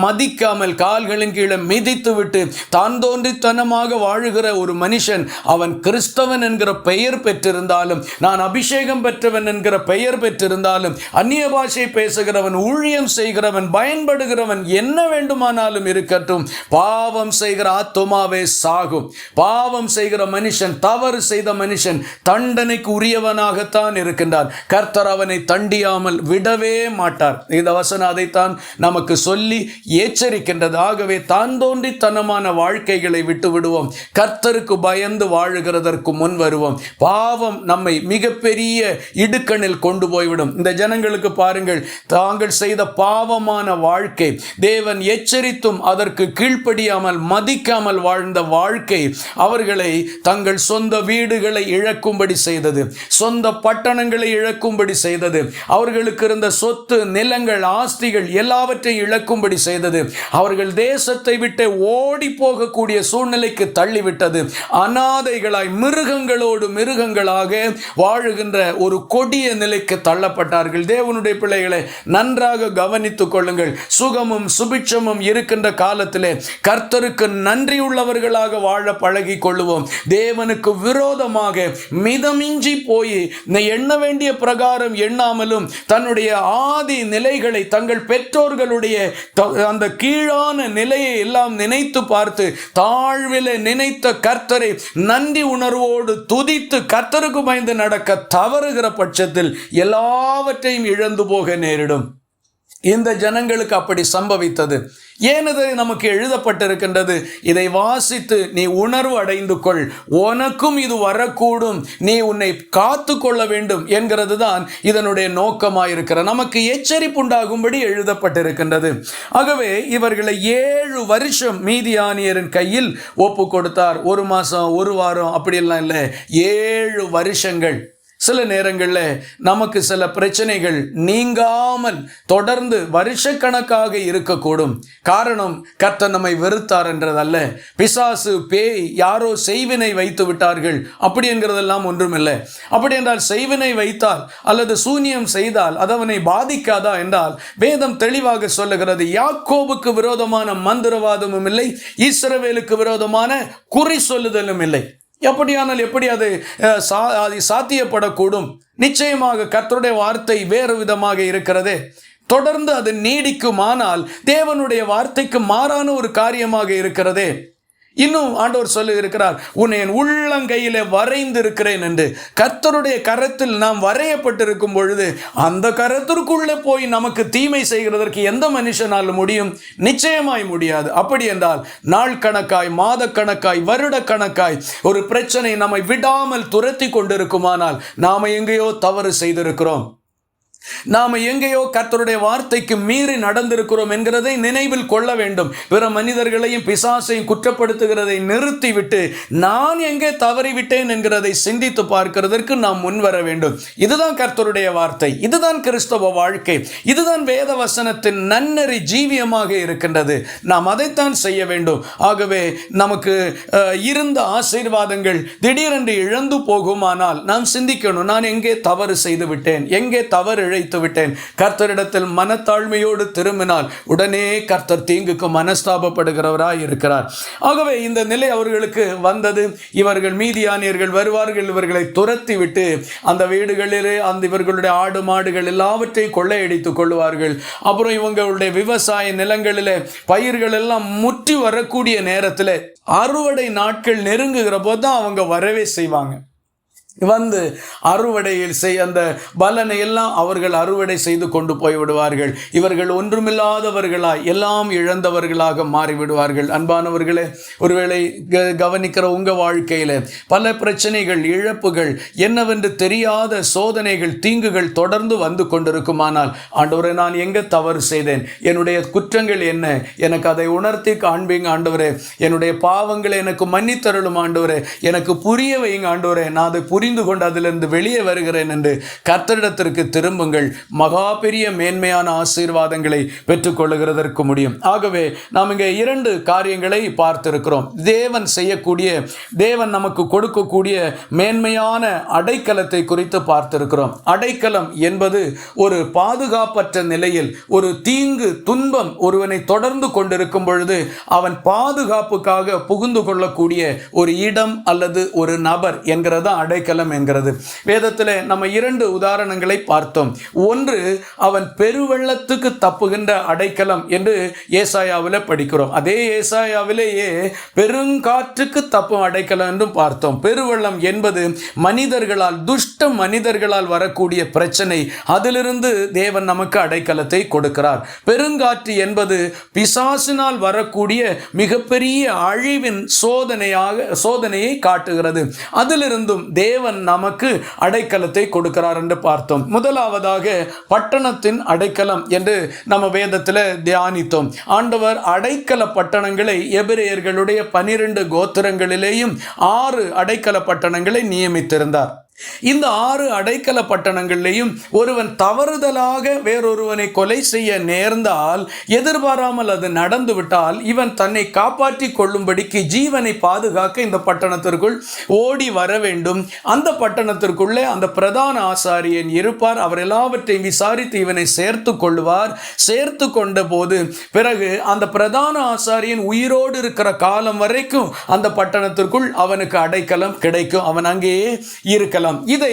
மதிக்காமல் கால்களின் கீழே மிதித்து விட்டு தான் தோன்றித்தனமாக வாழுகிற ஒரு மனுஷன், அவன் கிறிஸ்தவன் என்கிற பெயர் பெற்றிருந்தாலும், நான் அபிஷேகம் பெற்றவன் என்கிற பெயர் பெற்றிருந்தாலும், அந்நிய பாஷை பேசுகிறவன், ஊழியம் செய்கிறவன், பயன்படுகிறவன், என்ன வேண்டுமானாலும் இருக்கட்டும், பாவம் செய்கிற ஆத்துமாவே சாகும். பாவம் செய்கிற மனுஷன், தவறு செய்த மனுஷன் தண்டனைக்கு உரியவனாகத்தான் இருக்கின்றான். கர்த்தர் அவனை தண்டியாமல் விடவே மாட்டார். இந்த வசனம் அதைத்தான் நமக்கு சொல்லி எச்சரிக்கின்றது. ஆகவே தான் தோன்றித்தனமான வாழ்க்கைகளை விட்டு விடுவோம், கர்த்தருக்கு பயந்து வாழுகிறதற்கு முன் வருவோம். பாவம் நம்மை மிகப்பெரிய இடுக்கணில் கொண்டு போய்விடும். இந்த ஜனங்களுக்கு பாருங்கள், தாங்கள் செய்த பாவமான வாழ்க்கை, தேவன் எச்சரித்தும் அதற்கு கீழ்ப்படியாமல் மதிக்காமல் வாழ்ந்த வாழ்க்கை அவர்களை தங்கள் சொந்த வீடுகளை இழக்கும்படி செய்தது, சொந்த பட்டணங்களை இழக்கும்படி செய்தது, அவர்களுக்கு இருந்த சொத்து நிலங்கள் ஆஸ்திகள் எல்லாவற்றையும் இழக்கும்படி செய்தது, அவர்கள் தேசத்தை விட்டு ஓடி போகக்கூடிய சூழ்நிலைக்கு தள்ளிவிட்டது. அனாதைகளாய் மிருகங்களோடு மிருகங்களாக வாழுகின்ற ஒரு கொடிய நிலைக்கு தள்ளப்பட்டார்கள். தேவனுடைய பிள்ளைகளை நன்றாக கவனித்துக் கொள்ளுங்கள். சுகமும் சுபிட்சமும் இருக்கின்ற காலத்திலே கர்த்தருக்கு நன்றியுள்ளவர்களாக வாழ பழகி கொள்ளுவோம். தேவனுக்கு விரோதமாக மிதமிஞ்சி போய் எண்ண வேண்டிய பிரகாரம் எண்ணாமலும் தன்னுடைய ஆதி நிலைகளை, தங்கள் பெற்றோர்களுடைய அந்த கீழான நிலையை எல்லாம் நினைத்து பார்த்து தாழ்விலே நினைத்த கர்த்தரை நன்றி உணர்வோடு துதித்து கர்த்தருக்கு பயந்து நடக்க தவறுகிற பட்சத்தில் எல்லாவற்றையும் இழந்து போக நேரிடும். இந்த ஜனங்களுக்கு அப்படி சம்பவித்தது. ஏனது நமக்கு எழுதப்பட்டிருக்கின்றது? இதை வாசித்து நீ உணர்வு அடைந்து கொள், உனக்கும் இது வரக்கூடும், நீ உன்னை காத்து கொள்ள வேண்டும் என்கிறது தான் இதனுடைய நோக்கமாயிருக்கிற, நமக்கு எச்சரிப்புண்டாகும்படி எழுதப்பட்டிருக்கின்றது. ஆகவே இவர்களை 7 வருஷம் மீதியானியரின் கையில் ஒப்பு கொடுத்தார். 1 மாதம் 1 வாரம் அப்படியெல்லாம் இல்லை, 7 வருஷங்கள். சில நேரங்களில் நமக்கு சில பிரச்சனைகள் நீங்காமல் தொடர்ந்து வருஷக்கணக்காக இருக்கக்கூடும். காரணம் கர்த்தர் நம்மை வெறுத்தார் என்றதல்ல, பிசாசு பேய் யாரோ செய்வினை வைத்து விட்டார்கள் அப்படி என்கிறதெல்லாம் ஒன்றுமில்லை. அப்படி என்றால் செய்வினை வைத்தால் அல்லது சூனியம் செய்தால் அது அவனை பாதிக்காதா என்றால் வேதம் தெளிவாக சொல்லுகிறது, யாக்கோபுக்கு விரோதமான மந்திரவாதமும் இல்லை, இஸ்ரவேலுக்கு விரோதமான குறி சொல்லுதலும் இல்லை. எப்படியானால் எப்படி அது சாத்தியப்படக்கூடும்? நிச்சயமாக கர்த்தருடைய வார்த்தை வேறு விதமாக இருக்கிறது. தொடர்ந்து அது நீடிக்குமானால் தேவனுடைய வார்த்தைக்கு மாறான ஒரு காரியமாக இருக்கிறதே. இன்னும் ஆண்டவர் சொல்லி இருக்கிறார், உன்னை என் உள்ளங்கையிலே வரைந்து இருக்கிறேன் என்று. கர்த்தருடைய கரத்தில் நாம் வரையப்பட்டிருக்கும் பொழுது அந்த கரத்திற்குள்ளே போய் நமக்கு தீமை செய்கிறதற்கு எந்த மனுஷனால் முடியும்? நிச்சயமாய் முடியாது. அப்படி என்றால் நாள் கணக்காய், மாத கணக்காய், வருட கணக்காய் ஒரு பிரச்சனை நம்மை விடாமல் துரத்தி கொண்டிருக்குமானால் நாம் எங்கேயோ தவறு செய்திருக்கிறோம், நாம் எங்கேயோ கர்த்தருடைய வார்த்தைக்கு மீறி நடந்திருக்கிறோம் என்கிறதை நினைவில் கொள்ள வேண்டும். பிற மனிதர்களையும் பிசாசையும் குற்றப்படுத்துகிறதை நிறுத்திவிட்டு நான் எங்கே தவறிவிட்டேன் என்கிறதை சிந்தித்து பார்க்கிறதற்கு நாம் முன்வர வேண்டும். இதுதான் கர்த்தருடைய வார்த்தை, இதுதான் கிறிஸ்தவ வாழ்க்கை, இதுதான் வேத வசனத்தின் நன்னெறி ஜீவியமாக இருக்கின்றது. நாம் அதைத்தான் செய்ய வேண்டும். ஆகவே நமக்கு இருந்த ஆசீர்வாதங்கள் திடீரென்று இழந்து போகுமானால் நாம் சிந்திக்கணும், நான் எங்கே தவறு செய்து விட்டேன், எங்கே தவறு இழைத்து விட்டேன். கர்த்தரிடத்தில் மனத்தாழ்மையோடு திரும்பினால் உடனே கர்த்தர் தீங்குக்கு மனஸ்தாபப்படுகிறவராய் இருக்கிறார். ஆகவே இந்த நிலை அவர்களுக்கு வந்தது. இவர்கள் மீதியானியர்கள் வருவார்கள், இவர்களை துரத்தி விட்டு அந்த வீடுகளிலே அந்த இவர்களுடைய ஆடு மாடுகள் எல்லாவற்றையும் கொள்ளையடித்துக் கொள்வார்கள். அப்புறம் இவங்களுடைய விவசாய நிலங்களிலே பயிர்கள் எல்லாம் முற்றி வரக்கூடிய நேரத்தில் அறுவடை நாட்கள் நெருங்குகிற போது தான் அவங்க வரவே செய்வாங்க. வந்து அறுவடையில் அந்த பலனை எல்லாம் அவர்கள் அறுவடை செய்து கொண்டு போய்விடுவார்கள். இவர்கள் ஒன்றுமில்லாதவர்களாய் எல்லாம் இழந்தவர்களாக மாறிவிடுவார்கள். அன்பானவர்களே, ஒருவேளை கவனிக்கிற உங்கள் வாழ்க்கையில் பல பிரச்சனைகள், இழப்புகள், என்னவென்று தெரியாத சோதனைகள், தீங்குகள் தொடர்ந்து வந்து கொண்டிருக்குமானால், ஆண்டவரே, நான் எங்கே தவறு செய்தேன், என்னுடைய குற்றங்கள் என்ன, எனக்கு அதை உணர்த்தி காண்பீங்க ஆண்டவரே, என்னுடைய பாவங்களை எனக்கு மன்னித்தருளும் ஆண்டவரே, எனக்கு புரிய வைங்க ஆண்டவரே, நான் அதை புரிந்து கொண்டு அதிலிருந்து வெளியே வருகிறேன் என்று கர்த்தரிடத்திற்கு திரும்புங்கள். மகா பெரிய மேன்மையான ஆசீர்வாதங்களை பெற்றுக்கொள்ளுகிறதற்கு முடியும். ஆகவே நாம் இங்கே 2 காரியங்களை பார்த்திருக்கிறோம். தேவன் நமக்கு கொடுக்கக்கூடிய மேன்மையான அடைக்கலத்தை குறித்து பார்த்திருக்கிறோம். அடைக்கலம் என்பது ஒரு பாதுகாப்பற்ற நிலையில் ஒரு தீங்கு, துன்பம் ஒருவனை தொடர்ந்து கொண்டிருக்கும் பொழுது அவன் பாதுகாப்புக்காக புகுந்து கொள்ளக்கூடிய ஒரு இடம் அல்லது ஒரு நபர் என்கிறதா அடைக்கலம் என்கிறது. வேதத்தில் நம்ம 2 உதாரணங்களை பார்த்தோம். ஒன்று, அவன் பெருவெள்ளத்துக்கு தப்புகின்ற அடைக்கலம் என்று ஏசாயாவில் படிக்கிறோம். அதே ஏசாயாவிலேயே பெருங்காற்றுக்கு தப்பும் அடைக்கலம் என்றும் பார்த்தோம். பெருவெள்ளம் என்பது மனிதர்களால், துஷ்ட மனிதர்களால் வரக்கூடிய பிரச்சனை, அதிலிருந்து தேவன் நமக்கு அடைக்கலத்தை கொடுக்கிறார். பெருங்காற்று என்பது பிசாசினால் வரக்கூடிய மிகப்பெரிய அழிவின் சோதனையை காட்டுகிறது. அதிலிருந்தும் தேவன் நமக்கு அடைக்கலத்தை கொடுக்கிறார் என்று பார்த்தோம். முதலாவதாக பட்டணத்தின் அடைக்கலம் என்று நம்ம வேதத்தில் தியானித்தோம். ஆண்டவர் அடைக்கல பட்டணங்களை எபிரேயர்களுடைய 12 கோத்திரங்களிலேயும் 6 அடைக்கல பட்டணங்களை நியமித்திருந்தார். இந்த 6 அடைக்கல பட்டணங்களிலேயும் ஒருவன் தவறுதலாக வேறொருவனை கொலை செய்ய நேர்ந்தால், எதிர்பாராமல் அது நடந்துவிட்டால், இவன் தன்னை காப்பாற்றி கொள்ளும்படிக்கு ஜீவனை பாதுகாக்க இந்த பட்டணத்திற்குள் ஓடி வர வேண்டும். அந்த பட்டணத்திற்குள்ளே அந்த பிரதான ஆசாரியன் இருப்பார். அவர் எல்லாவற்றையும் விசாரித்து இவனை சேர்த்து கொள்வார். சேர்த்து கொண்ட போது பிறகு அந்த பிரதான ஆசாரியன் உயிரோடு இருக்கிற காலம் வரைக்கும் அந்த பட்டணத்திற்குள் அவனுக்கு அடைக்கலம் கிடைக்கும். அவன் அங்கேயே இருக்கலாம். இதை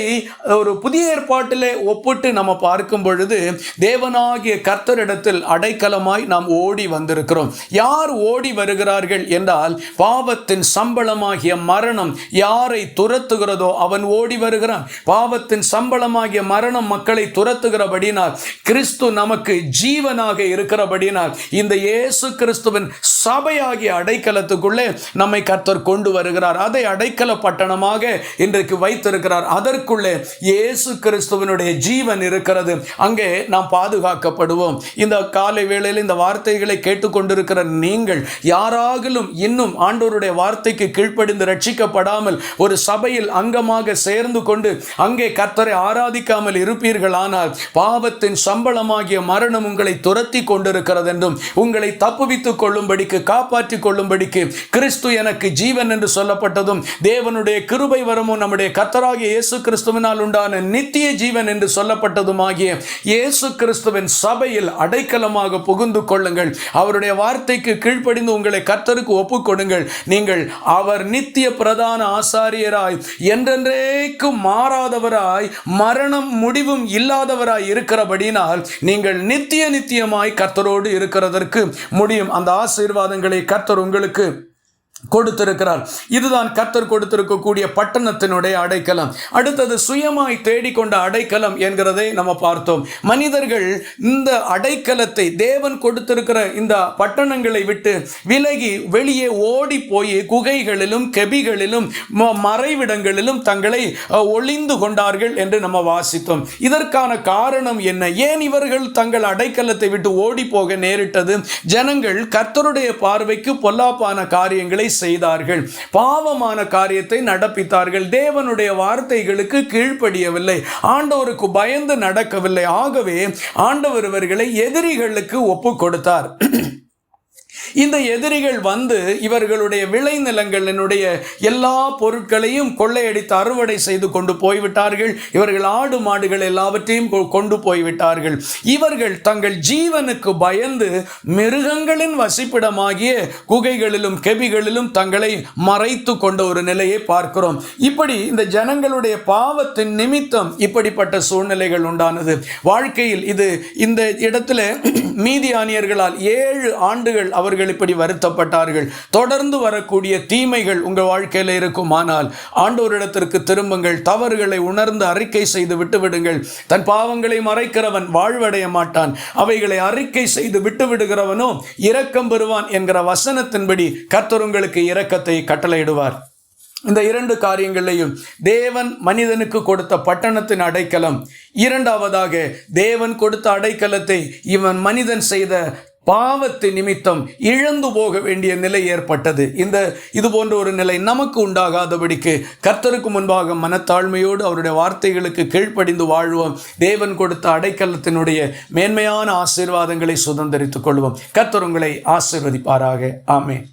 ஒரு புதிய ஏற்பாட்டிலே ஒப்பிட்டு நம்ம பார்க்கும் பொழுது, தேவனாகிய கர்த்தரிடத்தில் அடைக்கலமாய் நாம் ஓடி வந்திருக்கிறோம். யார் ஓடி வருகிறார்கள் என்றால், பாவத்தின் சம்பளமாகிய மரணம் யாரை துரத்துகிறதோ அவன் ஓடி வருகிறான். பாவத்தின் சம்பளமாகிய மரணம் மக்களை துரத்துகிறபடினால், கிறிஸ்து நமக்கு ஜீவனாக இருக்கிறபடினால், இந்த இயேசு கிறிஸ்துவின் சபையாகிய அடைக்கலத்துக்குள்ளே நம்மை கர்த்தர் கொண்டு வருகிறார். அதை அடைக்கல பட்டணமாக இன்றைக்கு வைத்திருக்கிறார். அதற்குள்ளே இயேசு கிறிஸ்துவினுடைய ஜீவன் இருக்கிறது. அங்கே நாம் பாதுகாக்கப்படுவோம். இந்த காலை வேளையில் இந்த வார்த்தைகளை கேட்டுக்கொண்டிருக்கிற நீங்கள் யாராகிலும் இன்னும் ஆண்டவருடைய வார்த்தைக்கு கீழ்ப்படிந்து ரட்சிக்கப்படாமல் ஒரு சபையில் அங்கமாக சேர்ந்து கொண்டு அங்கே கர்த்தரை ஆராதிக்காமல் இருப்பீர்களானால், பாவத்தின் சம்பளமாகிய மரணம் உங்களை துரத்தி கொண்டிருக்கிறது என்றும், உங்களை தப்புவித்துக் கொள்ளும்படிக்கு, காப்பாற்றிக் கொள்ளும்படிக்கு கிறிஸ்து எனக்கு ஜீவன் என்று சொல்லப்பட்டதும், தேவனுடைய கிருபை வரமும் நம்முடைய கர்த்தராகிய இயேசு கிறிஸ்துவினால் உண்டான நித்திய ஜீவன் என்று சொல்லப்பட்டதுமாகிய இயேசு கிறிஸ்துவின் சபையில் அடைக்கலமாக புகுந்து கொள்ளுங்கள். அவருடைய வார்த்தைக்கு கீழ்ப்படிந்து உங்களை கர்த்தருக்கு ஒப்புக் கொடுங்கள். நீங்கள் அவர் நித்திய பிரதான ஆசாரியராய், என்றென்றைக்கும் மாறாதவராய், மரணம் முடிவும் இல்லாதவராய் இருக்கிறபடினால் நீங்கள் நித்தியமாய் கர்த்தரோடு இருக்கிறதற்கு முடியும். அந்த ஆசீர்வாதங்களை கர்த்தர் உங்களுக்கு கொடுத்திருக்கிறார். இதுதான் கர்த்தர் கொடுத்திருக்கக்கூடிய பட்டணத்தினுடைய அடைக்கலம். அடுத்தது, சுயமாய் தேடிக்கொண்ட அடைக்கலம் என்கிறதை நம்ம பார்த்தோம். மனிதர்கள் இந்த அடைக்கலத்தை, தேவன் கொடுத்திருக்கிற இந்த பட்டணங்களை விட்டு விலகி வெளியே ஓடி போய் குகைகளிலும் கெபிகளிலும் மறைவிடங்களிலும் தங்களை ஒளிந்து கொண்டார்கள் என்று நம்ம வாசித்தோம். இதற்கான காரணம் என்ன? ஏன் இவர்கள் தங்கள் அடைக்கலத்தை விட்டு ஓடி போக நேரிட்டது? ஜனங்கள் கர்த்தருடைய பார்வைக்கு பொல்லாப்பான காரியங்களை செய்தார்கள், பாவமான காரியத்தை நடப்பித்தார்கள், தேவனுடைய வார்த்தைகளுக்கு கீழ்ப்படியவில்லை, ஆண்டவருக்கு பயந்து நடக்கவில்லை. ஆகவே ஆண்டவர் இவர்களை எதிரிகளுக்கு ஒப்பு கொடுத்தார். இந்த எதிரிகள் வந்து இவர்களுடைய விளைநிலங்களினுடைய எல்லா பொருட்களையும் கொள்ளையடித்து அறுவடை செய்து கொண்டு போய்விட்டார்கள். இவர்கள் ஆடு மாடுகள் எல்லாவற்றையும் கொண்டு போய்விட்டார்கள். இவர்கள் தங்கள் ஜீவனுக்கு பயந்து மிருகங்களின் வசிப்பிடமாகிய குகைகளிலும் கெபிகளிலும் தங்களை மறைத்து கொண்ட ஒரு நிலையை பார்க்கிறோம். இப்படி இந்த ஜனங்களுடைய பாவத்தின் நிமித்தம் இப்படிப்பட்ட சூழ்நிலைகள் உண்டானது. வாழ்க்கையில் இது இந்த இடத்துல மீதியானியர்களால் 7 ஆண்டுகள் அவர்கள் அவர்கள் இப்படி வருத்தப்பட்டார்கள். தொடர்ந்து வரக்கூடிய தீமைகள் உங்கள் வாழ்க்கையில் இருக்குமானால் ஆண்டவரிடத்திற்கு திரும்புங்கள். தவறுகளை உணர்ந்து அறிக்கை செய்து விட்டுவிடுங்கள். தன் பாவங்களை மறைக்கிறவன் வாழ்வடைய மாட்டான், அவைகளை அறிக்கை செய்து விட்டுவிடுகிறவனோ இரக்கம் பெறுவான் என்கிற வசனத்தின்படி கர்த்தர் உங்களுக்கு இரக்கத்தை கட்டளையிடுவார். இந்த 2 காரியங்களையும், தேவன் மனிதனுக்கு கொடுத்த பட்டணத்தின் அடைக்கலம், இரண்டாவதாக தேவன் கொடுத்த அடைக்கலத்தை இவன் மனிதன் செய்த பாவத்தின் நிமித்தம் இழந்து போக வேண்டிய நிலை ஏற்பட்டது. இது போன்ற ஒரு நிலை நமக்கு உண்டாகாதபடிக்கு கர்த்தருக்கு முன்பாக மனத்தாழ்மையோடு அவருடைய வார்த்தைகளுக்கு கீழ்ப்படிந்து வாழ்வோம். தேவன் கொடுத்த அடைக்கலத்தினுடைய மேன்மையான ஆசீர்வாதங்களை சுதந்தரித்துக் கொள்வோம். கர்த்தர் உங்களை ஆசீர்வதிப்பாராக. ஆமென்.